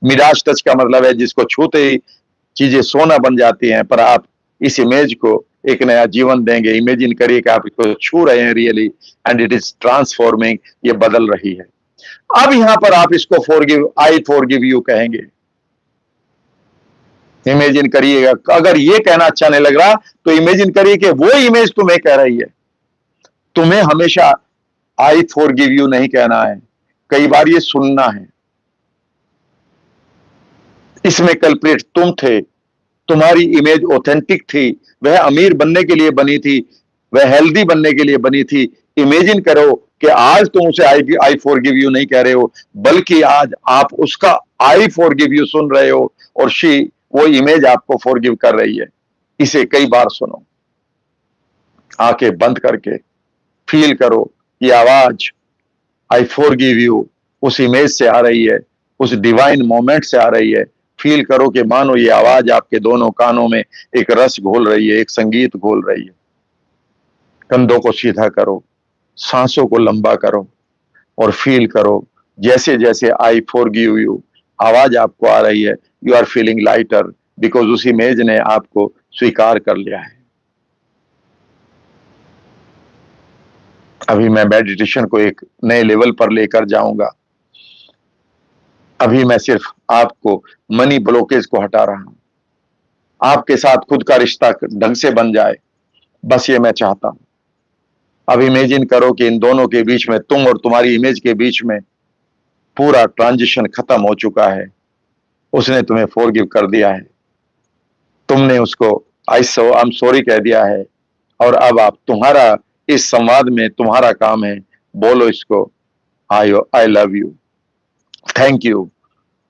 Speaker 1: मिडास टच का मतलब है जिसको छूते ही चीजें सोना बन जाती हैं, पर आप इस इमेज को एक नया जीवन देंगे। इमेजिन करिए कि आप इसको छू रहे हैं really, and it is transforming, ये बदल रही है। अब यहां पर आप इसको फॉरगिव, आई फॉरगिव यू कहेंगे। इमेजिन करिएगा, अगर ये कहना अच्छा नहीं लग रहा तो इमेजिन करिए कि वो इमेज तुम्हें कह रही है। तुम्हें हमेशा आई फॉरगिव यू नहीं कहना है, कई बार ये सुनना है। इसमें कल्प्रिट तुम थे, तुम्हारी इमेज ऑथेंटिक थी, वह अमीर बनने के लिए बनी थी, वह हेल्दी बनने के लिए बनी थी। इमेजिन करो कि आज तुम उसे आई फॉरगिव यू नहीं कह रहे हो, बल्कि आज आप उसका आई फॉरगिव यू सुन रहे हो, और वो इमेज आपको फॉरगिव कर रही है। इसे कई बार सुनो, आंखें बंद करके फील करो, ये आवाज आई फॉरगिव यू उस इमेज से आ रही है, उस डिवाइन मोमेंट से आ रही है। फील करो कि मानो ये आवाज आपके दोनों कानों में एक रस घोल रही है, एक संगीत घोल रही है। कंधों को सीधा करो, सांसों को लंबा करो, और फील करो जैसे जैसे आई फॉरगिव यू आवाज आपको आ रही है, you are feeling lighter, because उस इमेज ने आपको स्वीकार कर लिया है। अभी मैं मेडिटेशन को एक नए लेवल पर लेकर जाऊंगा। अभी मैं सिर्फ आपको मनी ब्लॉकेज को हटा रहा हूं। आपके साथ खुद का रिश्ता ढंग से बन जाए, बस ये मैं चाहता हूं। अब इमेजिन करो कि इन दोनों के बीच में, तुम और तुम्हारी इमेज के बीच में पूरा ट्रांजिशन खत्म हो चुका है। उसने तुम्हें फॉरगिव कर दिया है, तुमने उसको आई एम सॉरी कह दिया है। और अब आप, तुम्हारा इस संवाद में तुम्हारा काम है, बोलो इसको, आई love you, thank you,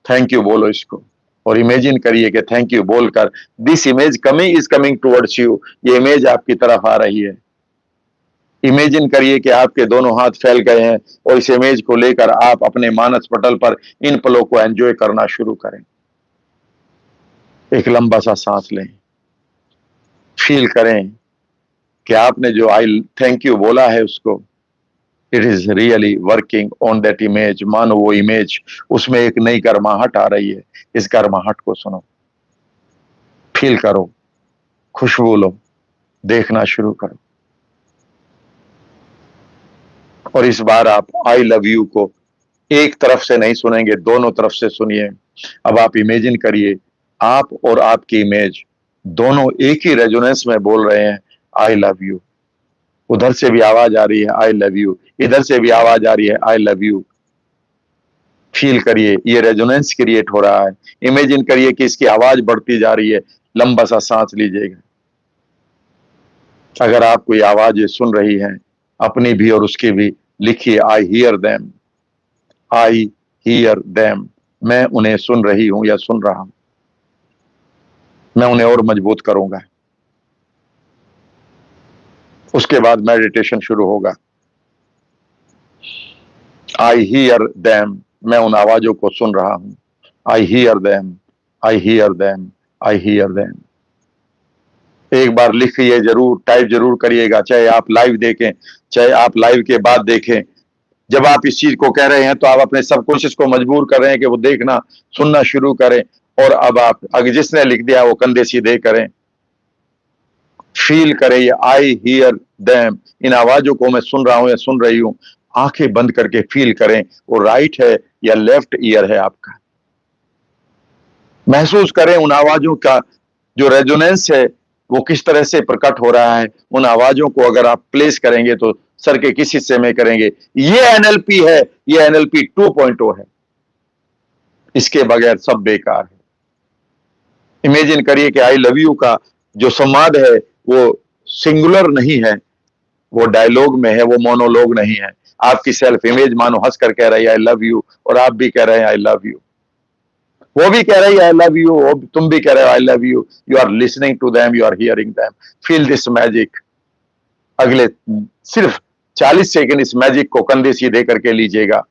Speaker 1: thank you बोलो इसको। और इमेजिन करिए कि थैंक यू बोलकर this image coming is coming towards you, ये इमेज आपकी तरफ आ रही है। इमेजिन करिए कि आपके दोनों हाथ फैल गए हैं और इस इमेज को लेकर आप अपने मानस पटल पर इन पलों को एंजॉय करना शुरू करें। एक लंबा सा सांस लें, फील करें कि आपने जो आई थैंक यू बोला है उसको, it is really working on that image. मानो वो इमेज, उसमें एक नई गर्माहट आ रही है। इस गर्माहट को सुनो, फील करो, खुशबू लो, देखना शुरू करो। और इस बार आप आई लव यू को एक तरफ से नहीं सुनेंगे, दोनों तरफ से सुनिए। अब आप इमेजिन करिए, आप और आपकी इमेज दोनों एक ही रेजोनेंस में बोल रहे हैं आई लव यू। उधर से भी आवाज आ रही है आई लव यू, इधर से भी आवाज आ रही है आई लव यू। फील करिए, ये रेजोनेंस क्रिएट हो रहा है। इमेजिन करिए कि इसकी आवाज बढ़ती जा रही है। लंबा सा सांस लीजिएगा। अगर आप कोई आवाज सुन रही हैं, अपनी भी और उसकी भी, लिखिए I hear them, I hear them. मैं उन्हें सुन रही हूं या सुन रहा हूं। मैं उन्हें और मजबूत करूंगा। उसके बाद मेडिटेशन शुरू होगा। आई हियर देम, मैं उन आवाजों को सुन रहा हूं। I hear them, I hear them, I hear them. एक बार लिखिए जरूर, टाइप जरूर करिएगा, चाहे आप लाइव देखें, चाहे आप लाइव के बाद देखें। जब आप इस चीज को कह रहे हैं तो आप अपने सबकॉन्शियस को मजबूर कर रहे हैं कि वो देखना, सुनना शुरू करें। और अब आप, अगर जिसने लिख दिया वो कंधे सीधे करें, फील करें ये आई हियर देम, इन आवाजों को मैं सुन रहा हूं या सुन रही हूं। आंखें बंद करके फील करें, वो राइट है या लेफ्ट ईयर है आपका। महसूस करें उन आवाजों का जो रेजोनेंस है वो किस तरह से प्रकट हो रहा है। उन आवाजों को अगर आप प्लेस करेंगे तो सर के किस हिस्से में करेंगे। ये एनएलपी है, ये एनएलपी 2.0 है। इसके बगैर सब बेकार है। इमेजिन करिए कि आई लव यू का जो संवाद है वो सिंगुलर नहीं है, वो डायलॉग में है, वो मोनोलॉग नहीं है। आपकी सेल्फ इमेज मानो हंस कर कह रही है आई लव यू, और आप भी कह रहे हैं आई लव यू। वो भी कह रही है आई लव यू, तुम भी कह रहे हो I love you. You are listening to them, you are hearing them. Feel this magic. अगले सिर्फ 40 सेकंड इस मैजिक को कंधे सीधे करके लीजिएगा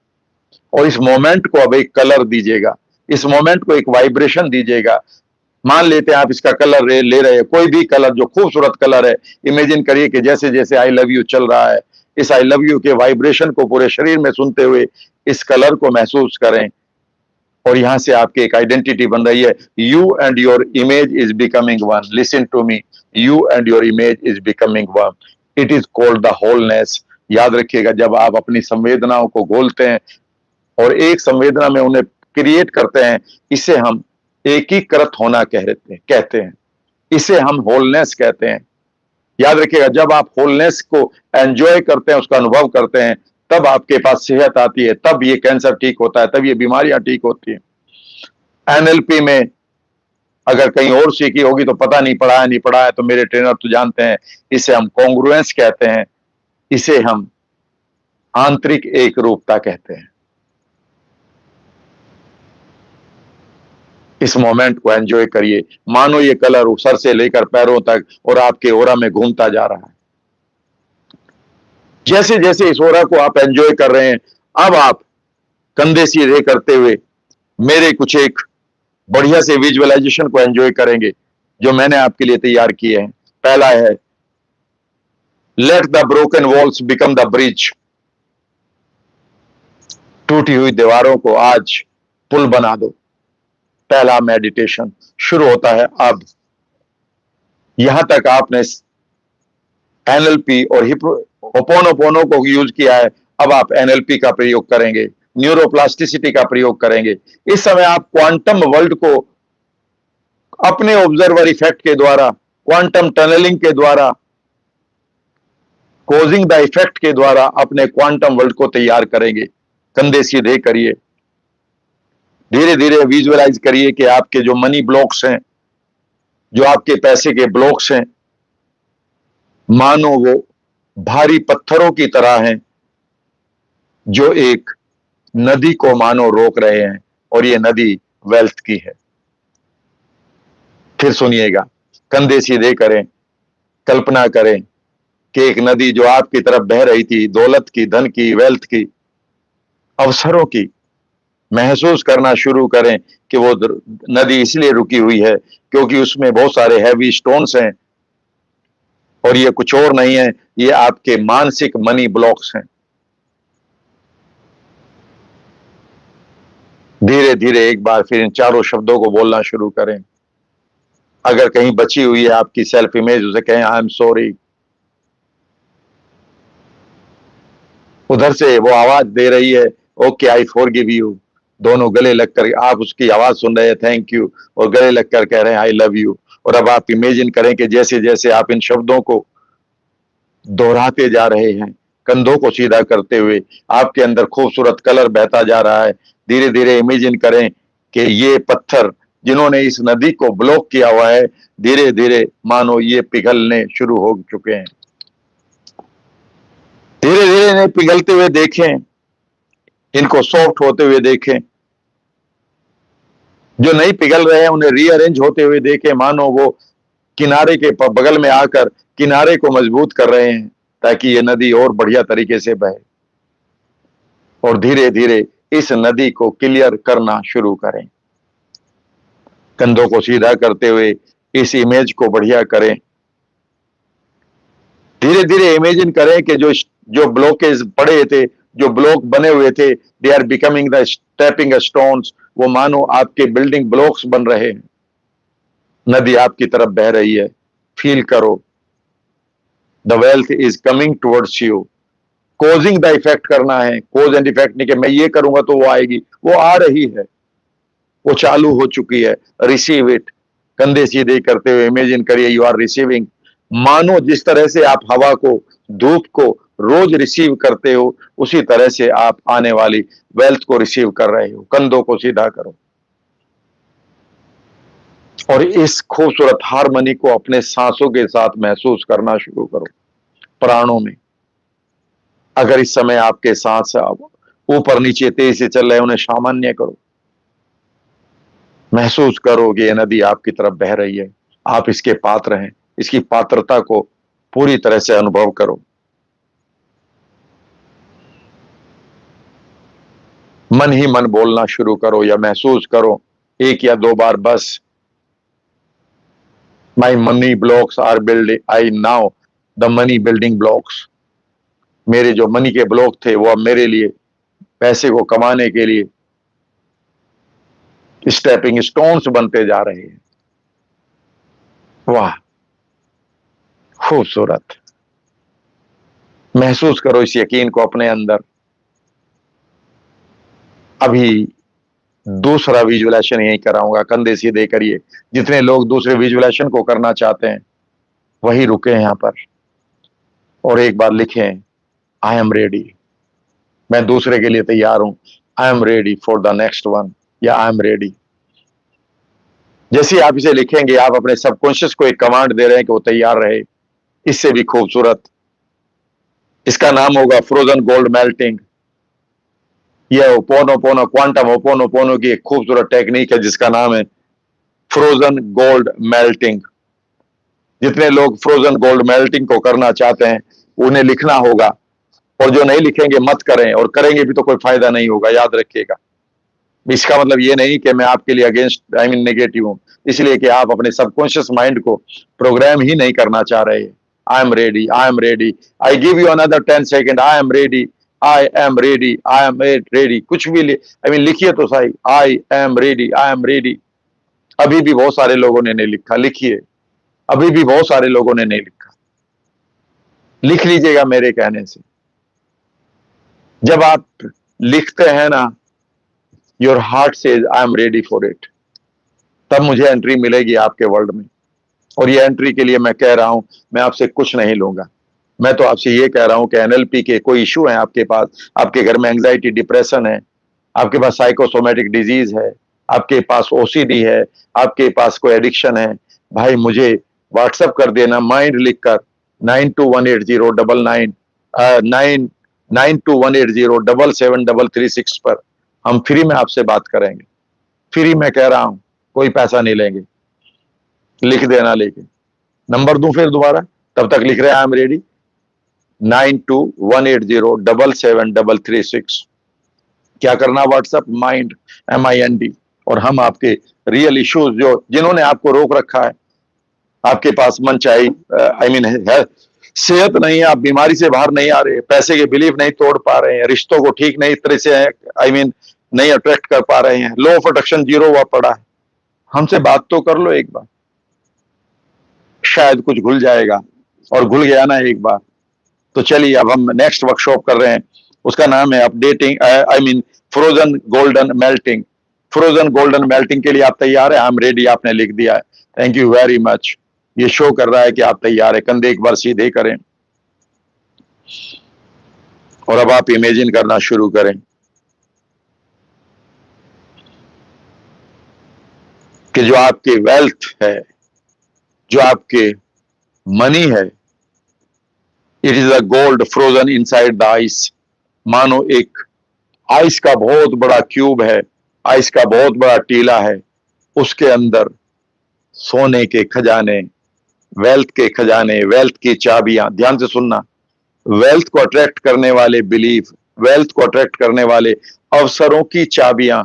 Speaker 1: और इस मोमेंट को अब एक कलर दीजिएगा। इस मोमेंट को एक वाइब्रेशन दीजिएगा। मान लेते हैं आप इसका कलर ले रहे हैं, कोई भी कलर जो खूबसूरत कलर है। इमेजिन करिए कि जैसे जैसे आई लव यू चल रहा है, इस आई लव यू के वाइब्रेशन को पूरे शरीर में सुनते हुए इस कलर को महसूस करें। और यहां से आपकी एक आइडेंटिटी बन रही है। You and your image is becoming one. Listen to me, you and your image is becoming one. It is called the wholeness. याद रखिएगा, जब आप अपनी संवेदनाओं को घोलते हैं और एक संवेदना में उन्हें क्रिएट करते हैं, इसे हम एकीकृत होना कहते हैं। इसे हम होलनेस कहते हैं। याद रखिएगा, जब आप होलनेस को एंजॉय करते हैं, उसका अनुभव करते हैं, तब आपके पास सेहत आती है, तब ये कैंसर ठीक होता है, तब ये बीमारियां ठीक होती हैं। एनएलपी में अगर कहीं और सीखी होगी तो पता नहीं पढ़ा है तो मेरे ट्रेनर तो जानते हैं। इसे हम कॉन्ग्रुएंस कहते हैं, इसे हम आंतरिक एक रूपता कहते हैं। इस मोमेंट को एंजॉय करिए। मानो ये कलर सर से लेकर पैरों तक और आपके ओरा में घूमता जा रहा है। जैसे जैसे इस ओरा को आप एंजॉय कर रहे हैं, अब आप कंधे सीधे करते हुए मेरे कुछ एक बढ़िया से विजुअलाइजेशन को एंजॉय करेंगे जो मैंने आपके लिए तैयार किए हैं। पहला है, let the broken walls become the bridge. टूटी हुई दीवारों को आज पुल बना दो। पहला मेडिटेशन शुरू होता है अब। यहां तक आपने एनएलपी और ओपोनोपोनो को यूज किया है, अब आप एनएलपी का प्रयोग करेंगे, न्यूरोप्लास्टिसिटी का प्रयोग करेंगे। इस समय आप क्वांटम वर्ल्ड को अपने ऑब्जर्वर इफेक्ट के द्वारा, क्वांटम टनलिंग के द्वारा, कोजिंग द इफेक्ट के द्वारा अपने क्वांटम वर्ल्ड को तैयार करेंगे। कंधे सीधे करिए, धीरे धीरे विजुअलाइज करिए कि आपके जो मनी ब्लॉक्स हैं, जो आपके पैसे के ब्लॉक्स हैं, मानो वो भारी पत्थरों की तरह हैं, जो एक नदी को मानो रोक रहे हैं, और ये नदी वेल्थ की है। फिर सुनिएगा, कंधे सीधे करें, कल्पना करें कि एक नदी जो आपकी तरफ बह रही थी, दौलत की, धन की, वेल्थ की, अवसरों की, महसूस करना शुरू करें कि वो नदी इसलिए रुकी हुई है क्योंकि उसमें बहुत सारे हैवी स्टोन्स हैं, और ये कुछ और नहीं है, ये आपके मानसिक मनी ब्लॉक्स हैं। धीरे धीरे एक बार फिर इन चारों शब्दों को बोलना शुरू करें। अगर कहीं बची हुई है आपकी सेल्फ इमेज, उसे कहें आई एम सॉरी। उधर से वो आवाज दे रही है ओके आई फॉरगिव यू, दोनों गले लगकर आप उसकी आवाज सुन रहे हैं थैंक यू, और गले लगकर कह रहे हैं आई लव यू। और अब आप इमेजिन करें कि जैसे जैसे आप इन शब्दों को दोहराते जा रहे हैं, कंधों को सीधा करते हुए, आपके अंदर खूबसूरत कलर बहता जा रहा है। धीरे धीरे इमेजिन करें कि ये पत्थर जिन्होंने इस नदी को ब्लॉक किया हुआ है, धीरे धीरे मानो ये पिघलने शुरू हो चुके हैं। धीरे धीरे इन्हें पिघलते हुए देखें, इनको सॉफ्ट होते हुए देखें। जो नहीं पिघल रहे हैं उन्हें रीअरेंज होते हुए देखें, मानो वो किनारे के बगल में आकर किनारे को मजबूत कर रहे हैं ताकि ये नदी और बढ़िया तरीके से बहे। और धीरे धीरे इस नदी को क्लियर करना शुरू करें। कंधों को सीधा करते हुए इस इमेज को बढ़िया करें। धीरे धीरे इमेजिन करें कि जो ब्लॉकेज पड़े थे, जो ब्लॉक बने हुए थे, they are becoming the stepping stones, वो मानो आपके बिल्डिंग ब्लॉक्स बन रहे हैं। नदी आपकी तरफ बह रही है, फील करो the wealth is coming towards you. Causing the effect करना है, कोज एंड इफेक्ट नहीं कि मैं ये करूंगा तो वो आएगी, वो आ रही है, वो चालू हो चुकी है। रिसीव इट, कंधे सीधे करते हुए इमेजिन करिए यू आर रिसीविंग। मानो जिस तरह से आप हवा को, धूप को रोज रिसीव करते हो, उसी तरह से आप आने वाली वेल्थ को रिसीव कर रहे हो। कंधों को सीधा करो और इस खूबसूरत हारमोनी को अपने सांसों के साथ महसूस करना शुरू करो, प्राणों में। अगर इस समय आपके सांस ऊपर नीचे तेजी से चल रहे हैं, उन्हें सामान्य करो। महसूस करो कि यह नदी आपकी तरफ बह रही है, आप इसके पात्र हैं, इसकी पात्रता को पूरी तरह से अनुभव करो। मन ही मन बोलना शुरू करो या महसूस करो 1 या 2 बार बस। My money blocks are building, I now the money building blocks. मेरे जो मनी के ब्लॉक थे वो अब मेरे लिए पैसे को कमाने के लिए स्टेपिंग स्टोन्स बनते जा रहे हैं। वाह, खूबसूरत। महसूस करो इस यकीन को अपने अंदर। अभी दूसरा विजुअलाइजेशन यही कराऊंगा, कंधे सीधे करिए। जितने लोग दूसरे विजुअलाइजेशन को करना चाहते हैं वही रुके यहां पर और एक बार लिखें आई एम रेडी, मैं दूसरे के लिए तैयार हूं। I am ready for the next one, या आई एम रेडी। जैसे आप इसे लिखेंगे, आप अपने सबकॉन्शियस को एक कमांड दे रहे हैं कि वो तैयार रहे। इससे भी खूबसूरत, इसका नाम होगा फ्रोजन गोल्ड मेल्टिंग। यह ओपोनोपोनो, क्वांटम ओपोनोपोनो की एक खूबसूरत टेक्निक है जिसका नाम है फ्रोजन गोल्ड मेल्टिंग। जितने लोग फ्रोजन गोल्ड मेल्टिंग को करना चाहते हैं उन्हें लिखना होगा, और जो नहीं लिखेंगे मत करें, और करेंगे भी तो कोई फायदा नहीं होगा, याद रखिएगा। इसका मतलब ये नहीं कि मैं आपके लिए अगेंस्ट, आई मीन नेगेटिव हूं, इसलिए कि आप अपने सबकॉन्शियस माइंड को प्रोग्राम ही नहीं करना चाह रहे। आई am ready, I am ready, I give you another 10 second, I am ready, I am ready, I am ready. कुछ भी आई मीन लिखिए तो सही, आई am ready, I am ready. अभी भी बहुत सारे लोगों ने नहीं लिखा, लिखिए। अभी भी बहुत सारे लोगों ने नहीं लिखा। लिख लीजिएगा मेरे कहने से। जब आप लिखते हैं ना, your heart says I am ready for it, तब मुझे एंट्री मिलेगी आपके वर्ल्ड में। और ये एंट्री के लिए मैं कह रहा हूं, मैं आपसे कुछ नहीं लूंगा। मैं तो आपसे ये कह रहा हूं कि एनएलपी के कोई इशू है आपके पास, आपके घर में एंग्जाइटी डिप्रेशन है, आपके पास साइकोसोमेटिक डिजीज है, आपके पास ओसीडी है, आपके पास कोई एडिक्शन है, भाई मुझे व्हाट्सएप कर देना माइंड लिखकर 92180999 9218077336 पर। हम फ्री में आपसे बात करेंगे, फ्री में कह रहा हूं, कोई पैसा नहीं लेंगे। लिख देना, लेके नंबर दूं फिर दोबारा, तब तक लिख रहे हैं आई एम रेडी 9218077336। क्या करना, व्हाट्सएप माइंड MIND, और हम आपके रियल इश्यूज जो जिन्होंने आपको रोक रखा है, आपके पास मन चाहे आई मीन है, सेहत नहीं है, आप बीमारी से बाहर नहीं आ रहे, पैसे के बिलीव नहीं तोड़ पा रहे हैं, रिश्तों को ठीक नहीं तरह से आई मीन नहीं अट्रैक्ट कर पा रहे हैं, लॉ ऑफ अट्रैक्शन 0 हुआ पड़ा है, हमसे बात तो कर लो एक बार, शायद कुछ घुल जाएगा। और घुल गया ना एक बार, तो चलिए अब हम नेक्स्ट वर्कशॉप कर रहे हैं, उसका नाम है updating I mean frozen golden melting. Frozen golden melting के लिए आप तैयार है? आई एम रेडी, आपने लिख दिया है, थैंक यू वेरी मच। ये शो कर रहा है कि आप तैयार है। कंधे एक बार सीधे करें और अब आप इमेजिन करना शुरू करें कि जो आपके वेल्थ है, जो आपके मनी है, it is a gold frozen inside the ice. मानो एक आइस का बहुत बड़ा क्यूब है, आइस का बहुत बड़ा टीला है, उसके अंदर सोने के खजाने, वेल्थ के खजाने, वेल्थ की चाबियां। ध्यान से सुनना, वेल्थ को अट्रैक्ट करने वाले बिलीफ, वेल्थ को अट्रैक्ट करने वाले अवसरों की चाबियां,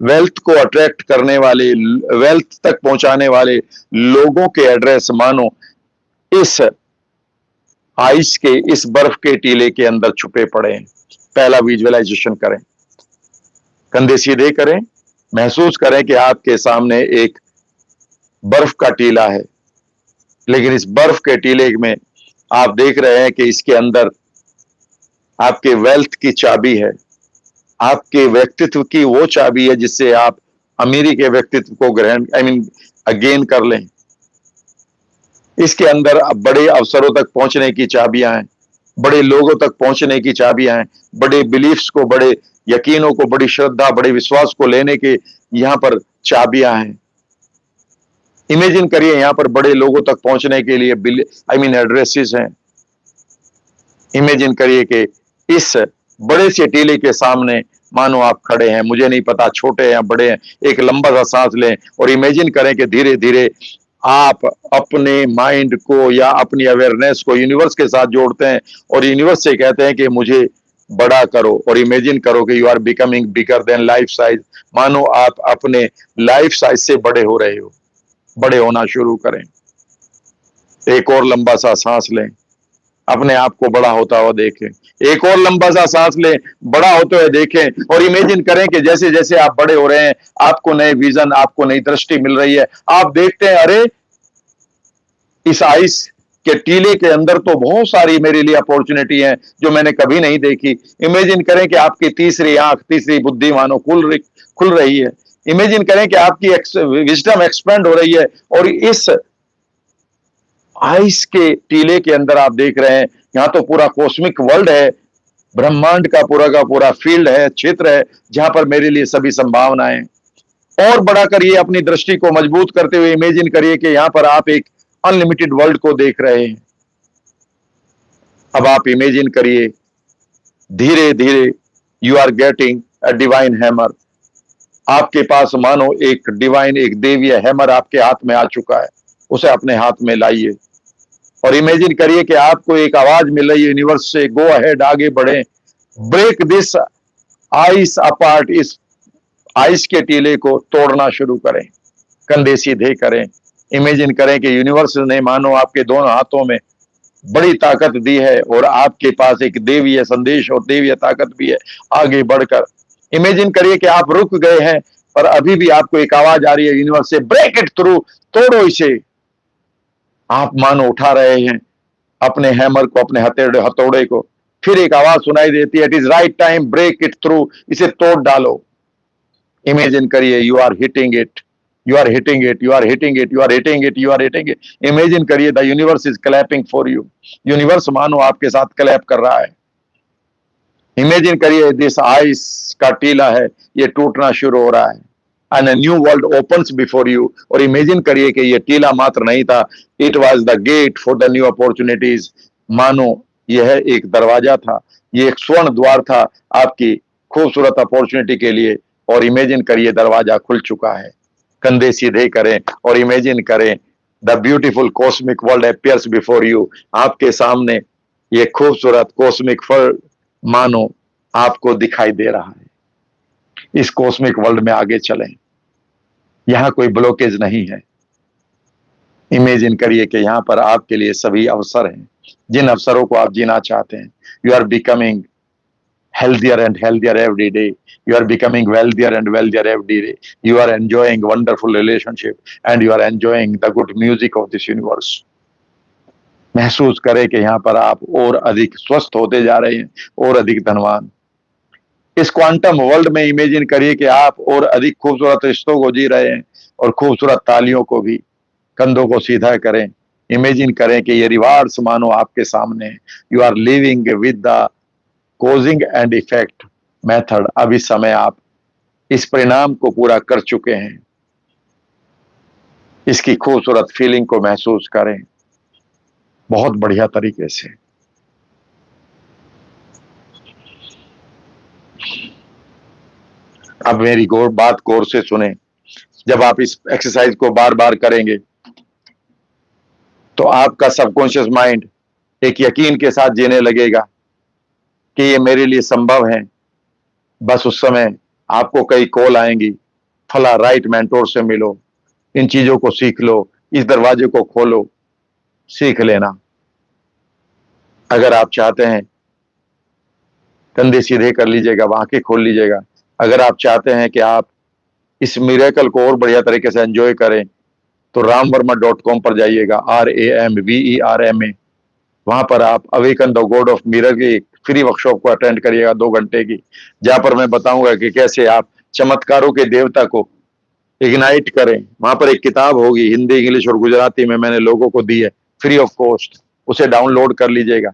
Speaker 1: वेल्थ को अट्रैक्ट करने वाले, वेल्थ तक पहुंचाने वाले लोगों के एड्रेस मानो इस आइस के, इस बर्फ के टीले के अंदर छुपे पड़े हैं। पहला विजुअलाइजेशन करें, कंधे सीधे करें, महसूस करें कि आपके सामने एक बर्फ का टीला है, लेकिन इस बर्फ के टीले में आप देख रहे हैं कि इसके अंदर आपके वेल्थ की चाबी है, आपके व्यक्तित्व की वो चाबी है जिससे आप अमीरी के व्यक्तित्व को ग्रहण आई मीन अगेन कर लें। इसके अंदर बड़े अवसरों तक पहुंचने की चाबियां हैं, बड़े लोगों तक पहुंचने की चाबियां हैं, बड़े बिलीफ्स को, बड़े यकीनों को, बड़ी श्रद्धा, बड़े विश्वास को लेने के यहां पर चाबियां हैं। इमेजिन करिए यहां पर बड़े लोगों तक पहुंचने के लिए आई मीन एड्रेसेस हैं। इमेजिन करिए कि इस बड़े से टीले के सामने मानो आप खड़े हैं, मुझे नहीं पता छोटे हैं बड़े हैं। एक लंबा सा सांस लें और इमेजिन करें कि धीरे धीरे आप अपने माइंड को या अपनी अवेयरनेस को यूनिवर्स के साथ जोड़ते हैं और यूनिवर्स से कहते हैं कि मुझे बड़ा करो, और इमेजिन करो कि you are becoming bigger than life size. मानो आप अपने लाइफ साइज से बड़े हो रहे हो, बड़े होना शुरू करें। एक और लंबा सा सांस लें, अपने आप को बड़ा होता हुआ देखें। एक और लंबा सा सांस लें, बड़ा होते हुए देखें, और इमेजिन करें कि जैसे जैसे आप बड़े हो रहे हैं, आपको नए विजन, आपको नई दृष्टि मिल रही है। आप देखते हैं, अरे इस आइस के टीले के अंदर तो बहुत सारी मेरे लिए अपॉर्चुनिटी है जो मैंने कभी नहीं देखी। इमेजिन करें कि आपकी तीसरी आंख, तीसरी बुद्धि मानो खुल रही है। इमेजिन करें कि आपकी विजडम एक्सपेंड हो रही है, और इस आइस के टीले के अंदर आप देख रहे हैं यहां तो पूरा कॉस्मिक वर्ल्ड है, ब्रह्मांड का पूरा फील्ड है, क्षेत्र है, जहां पर मेरे लिए सभी संभावनाएं। और बड़ा करिए, अपनी दृष्टि को मजबूत करते हुए इमेजिन करिए कि यहां पर आप एक अनलिमिटेड वर्ल्ड को देख रहे हैं। अब आप इमेजिन करिए, धीरे धीरे you are getting a divine hammer. आपके पास मानो एक डिवाइन, एक देवीय हैमर आपके हाथ में आ चुका है, उसे अपने हाथ में लाइए और इमेजिन करिए कि आपको एक आवाज मिल रही है यूनिवर्स से, गो अहेड, आगे बढ़े, ब्रेक दिस आइस अपार्ट, इस आइस के टीले को तोड़ना शुरू करें। कंधे सीधे करें, इमेजिन करें कि यूनिवर्स ने मानो आपके दोनों हाथों में बड़ी ताकत दी है और आपके पास एक देवीय संदेश और देवीय ताकत भी है आगे बढ़कर। इमेजिन करिए कि आप रुक गए हैं पर अभी भी आपको एक आवाज आ रही है यूनिवर्स से, ब्रेक इट थ्रू, तोड़ो इसे। आप मानो उठा रहे हैं अपने हैमर को, अपने हथेड़े हथौड़े को, फिर एक आवाज सुनाई देती है, it is right time, break it through, इसे तोड़ डालो। इमेजिन करिए, you are hitting it, you are hitting it, you are hitting it, you are hitting it, you are hitting it. Imagine करिए, the universe is clapping for you. Universe मानो आपके साथ क्लैप कर रहा है। इमेजिन करिए, दिस आइस का टीला है, ये टूटना शुरू हो रहा है, and a new world opens before you. और इमेजिन करिए कि ये टीला मात्र नहीं था, it was the get for the new opportunities. मानो यह एक दरवाजा था, ये एक स्वर्ण द्वार था आपकी खूबसूरत अपॉर्चुनिटी के लिए। और इमेजिन करिए, दरवाजा खुल चुका है। कंधे सीधे करें और इमेजिन करें, the beautiful cosmic world appears before you. आपके सामने ये खूबसूरत कॉस्मिक वर्ल्ड मानो आपको दिखाई दे रहा है। इस कॉस्मिक वर्ल्ड में आगे चलें, यहां कोई ब्लॉकेज नहीं है। इमेजिन करिए कि यहां पर आपके लिए सभी अवसर हैं, जिन अवसरों को आप जीना चाहते हैं। You are becoming healthier and healthier every day. You are becoming wealthier and wealthier every day. You are enjoying wonderful relationship and you are enjoying the good music of this universe. महसूस करें कि यहाँ पर आप और अधिक स्वस्थ होते जा रहे हैं, और अधिक धनवान। इस क्वांटम वर्ल्ड में इमेजिन करिए कि आप और अधिक खूबसूरत रिश्तों को जी रहे हैं, और खूबसूरत तालियों को भी। कंधों को सीधा करें, इमेजिन करें कि ये रिवार्ड्स मानो आपके सामने। You are living with the causing and effect method. अब इस समय आप इस परिणाम को पूरा कर चुके हैं। इसकी खूबसूरत फीलिंग को महसूस करें बहुत बढ़िया तरीके से। अब मेरी बात गौर से सुने। जब आप इस एक्सरसाइज को बार बार करेंगे तो आपका सबकॉन्शियस माइंड एक यकीन के साथ जीने लगेगा कि ये मेरे लिए संभव है। बस उस समय आपको कई कॉल आएंगी, फला राइट मेंटोर से मिलो, इन चीजों को सीख लो, इस दरवाजे को खोलो, सीख लेना। अगर आप चाहते हैं, कंधे सीधे कर लीजिएगा, आंखें खोल लीजिएगा। अगर आप चाहते हैं कि आप इस मिरेकल को और बढ़िया तरीके से एंजॉय करें तो ramvarma.com पर जाइएगा, RAMVERMA। वहां पर आप awaken the God of mirror की फ्री वर्कशॉप को अटेंड करिएगा 2 घंटे की, जहां पर मैं बताऊंगा कि कैसे आप चमत्कारों के देवता को इग्नाइट करें। वहां पर एक किताब होगी, हिंदी, इंग्लिश और गुजराती में मैंने लोगों को दी है फ्री ऑफ कॉस्ट, उसे डाउनलोड कर लीजिएगा।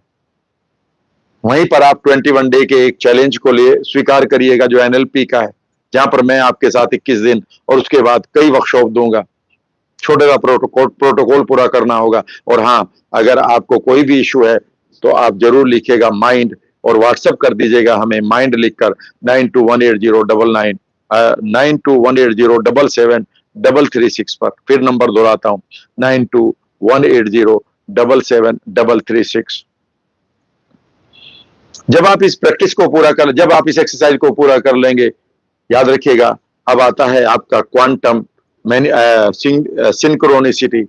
Speaker 1: वहीं पर आप 21 डे के एक चैलेंज को ले स्वीकार करिएगा जो NLP का है, जहां पर मैं आपके साथ 21 दिन और उसके बाद कई वर्कशॉप दूंगा। छोटे का प्रोटोकॉल पूरा करना होगा। और हाँ, अगर आपको कोई भी इशू है तो आप जरूर लिखिएगा माइंड, और व्हाट्सएप कर दीजिएगा हमें माइंड लिखकर 92180999 9218077336 पर। फिर नंबर दोहराता हूं, 9218077336। जब आप इस प्रैक्टिस को पूरा कर, जब आप इस एक्सरसाइज को पूरा कर लेंगे, याद रखिएगा, अब आता है आपका क्वांटम सिंक्रोनिसिटी।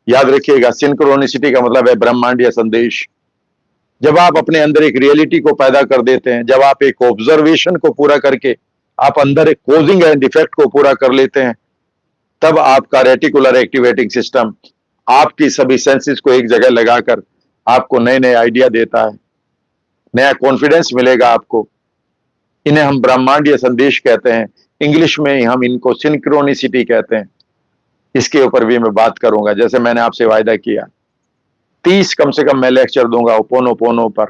Speaker 1: याद रखिएगा, सिंक्रोनिसिटी का मतलब है ब्रह्मांडीय संदेश। जब आप अपने अंदर एक रियलिटी को पैदा कर देते हैं, जब आप एक ऑब्जर्वेशन को पूरा करके आप अंदर एक कोजिंग एंड इफेक्ट को पूरा कर लेते हैं, तब आपका रेटिकुलर एक्टिवेटिंग सिस्टम आपकी सभी सेंसेस को एक जगह लगाकर आपको नए नए आइडिया देता है, नया कॉन्फिडेंस मिलेगा आपको। इन्हें हम ब्रह्मांडीय संदेश कहते हैं, इंग्लिश में हम इनको सिंक्रोनिसिटी कहते हैं। इसके ऊपर भी मैं बात करूंगा, जैसे मैंने आपसे वायदा किया। 30 कम से कम मैं लेक्चर दूंगा ओपोनोपोनो पर,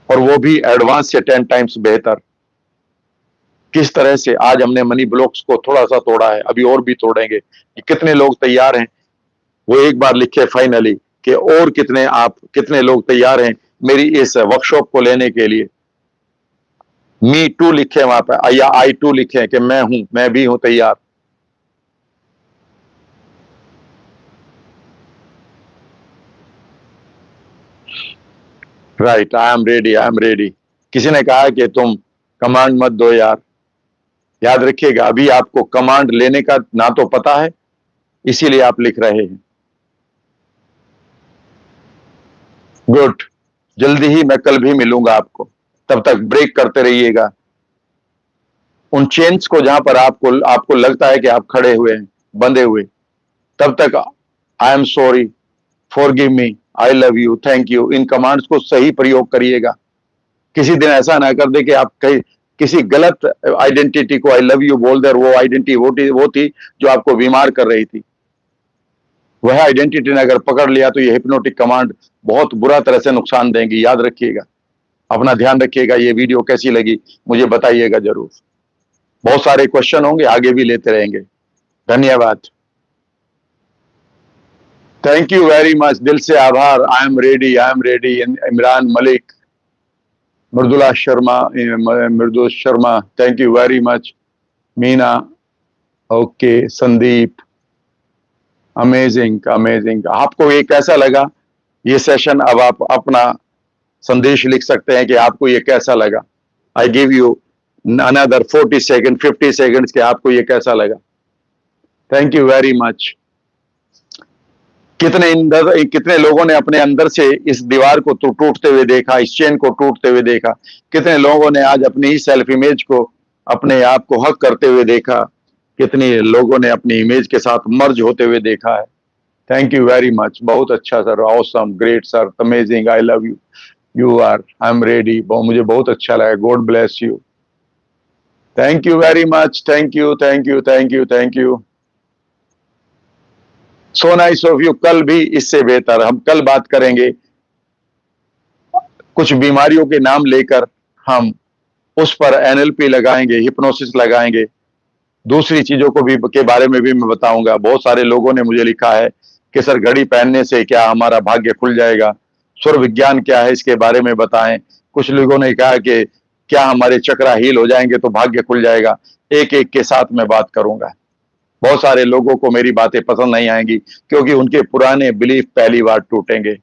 Speaker 1: और वो भी एडवांस से 10 टाइम्स बेहतर। किस तरह से आज हमने मनी ब्लॉक्स को थोड़ा सा तोड़ा है, अभी और भी तोड़ेंगे। कितने लोग तैयार हैं वो एक बार लिखे फाइनली, कि और कितने लोग तैयार हैं मेरी इस वर्कशॉप को लेने के लिए। मी टू लिखे वहां पर, या I टू लिखे कि मैं भी हूं तैयार। Right, I am ready, I am ready. किसी ने कहा कि तुम कमांड मत दो यार। याद रखिएगा, अभी आपको कमांड लेने का ना तो पता है, इसीलिए आप लिख रहे हैं। गुड, जल्दी ही मैं कल भी मिलूंगा आपको। तब तक ब्रेक करते रहिएगा उन चेन्स को जहां पर आपको लगता है कि आप खड़े हुए हैं, बंधे हुए। तब तक आई am sorry, forgive me, I love you, thank you, in commands को सही प्रयोग करिएगा। किसी दिन ऐसा ना कर दे कि आप कहीं किसी गलत आइडेंटिटी को आई लव यू बोल दे, वो आइडेंटिटी वो थी जो आपको बीमार कर रही थी। वह आइडेंटिटी ने अगर पकड़ लिया तो ये हिप्नोटिक कमांड बहुत बुरा तरह से नुकसान देंगी, याद रखिएगा। अपना ध्यान रखिएगा। ये वीडियो कैसी लगी मुझे बताइएगा जरूर। बहुत सारे क्वेश्चन होंगे, आगे भी लेते रहेंगे। धन्यवाद। थैंक यू वेरी मच, दिल से आभार। I am ready, I am ready. Imran Malik, Mridula Sharma, Mridu Sharma, thank you very much. Meena, okay. Sandeep, amazing amazing. आपको ये कैसा लगा ये सेशन? अब आप अपना संदेश लिख सकते हैं कि आपको ये कैसा लगा। I give you another 40 second, 50 seconds के आपको ये कैसा लगा। Thank you very much. कितने लोगों ने अपने अंदर से इस दीवार को टूटते हुए देखा, इस चेन को टूटते हुए देखा? कितने लोगों ने आज अपनी ही सेल्फ इमेज को, अपने आप को हक करते हुए देखा? कितने लोगों ने अपनी इमेज के साथ मर्ज होते हुए देखा है? Thank you very much. बहुत अच्छा sir, awesome, great sir, amazing, I love you, you are, I am ready. मुझे बहुत अच्छा लगा। God bless you. Thank you very much. Thank you, thank you, thank you, thank you. So nice of you. कल भी इससे बेहतर हम कल बात करेंगे। कुछ बीमारियों के नाम लेकर हम उस पर एनएलपी लगाएंगे, हिप्नोसिस लगाएंगे। दूसरी चीजों को भी के बारे में भी मैं बताऊंगा। बहुत सारे लोगों ने मुझे लिखा है कि सर घड़ी पहनने से क्या हमारा भाग्य खुल जाएगा? स्वर विज्ञान क्या है इसके बारे में बताएं। कुछ लोगों ने कहा कि क्या हमारे चक्रा हील हो जाएंगे तो भाग्य खुल जाएगा? एक एक के साथ मैं बात करूंगा। बहुत सारे लोगों को मेरी बातें पसंद नहीं आएंगी क्योंकि उनके पुराने बिलीफ पहली बार टूटेंगे।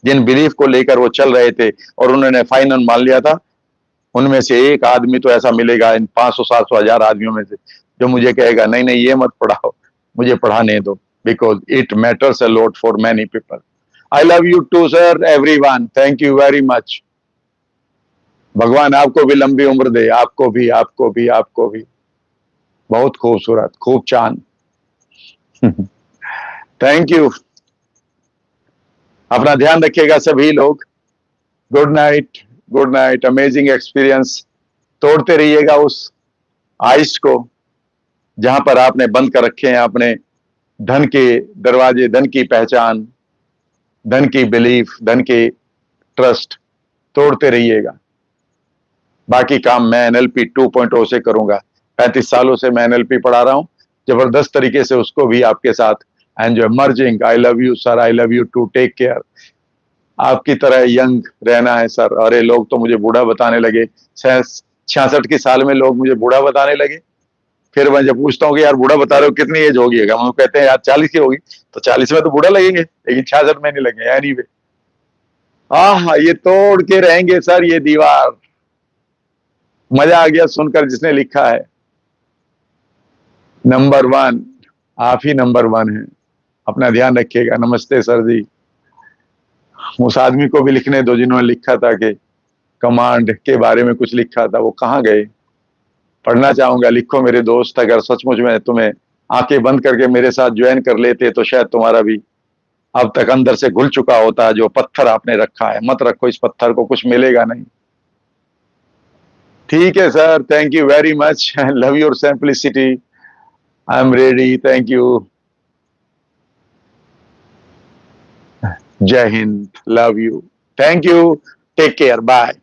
Speaker 1: जिन बिलीफ को लेकर वो चल रहे थे और उन्होंने फाइनल मान लिया था, उनमें से एक आदमी तो ऐसा मिलेगा इन 500, 700, 1000 आदमियों में से जो मुझे कहेगा नहीं नहीं ये मत पढ़ाओ, मुझे पढ़ाने दो, because it matters a lot for many people. I love you too sir, everyone, thank you very much. भगवान आपको भी लंबी उम्र दे, आपको भी, आपको भी, आपको भी। बहुत खूबसूरत, खूब चांद। Thank you. अपना ध्यान रखिएगा सभी लोग। Good night, good night. Amazing experience. तोड़ते रहिएगा उस आइस को जहां पर आपने बंद कर रखे हैं अपने धन के दरवाजे, धन की पहचान, धन की बिलीफ, धन के ट्रस्ट। तोड़ते रहिएगा। बाकी काम मैं एनएलपी 2.0 से करूंगा। 35 सालों से मैं एनएलपी पढ़ा रहा हूं, जबरदस्त तरीके से उसको भी आपके साथ enjoy. Merging, I love you sir, I love you too, take care. आपकी तरह यंग रहना है सर। अरे लोग तो मुझे बूढ़ा बताने लगे। 66 की साल में लोग मुझे बूढ़ा बताने लगे। फिर मैं जब पूछता हूँ कि यार बूढ़ा बता रहे हो, कितनी एज होगी? हम कहते हैं यार 40 की होगी। तो 40 में तो बूढ़ा लगेंगे, लेकिन 66 में नहीं लगेंगे। एनीवे, हाँ, ये तोड़ के रहेंगे सर ये दीवार। मजा आ गया सुनकर जिसने लिखा है। नंबर 1, आप ही नंबर 1 है। अपना ध्यान रखिएगा। नमस्ते सर जी। उस आदमी को भी लिखने दो जिन्होंने लिखा था कि कमांड के बारे में कुछ लिखा था, वो कहाँ गए? पढ़ना चाहूंगा, लिखो मेरे दोस्त। अगर सचमुच में तुम्हें आंखें बंद करके मेरे साथ ज्वाइन कर लेते तो शायद तुम्हारा भी अब तक अंदर से घुल चुका होता। जो पत्थर आपने रखा है मत रखो इस पत्थर को, कुछ मिलेगा नहीं। ठीक है sir, thank you very much. Love your simplicity. I am ready, thank you. Jai Hind, love you, thank you, take care, bye.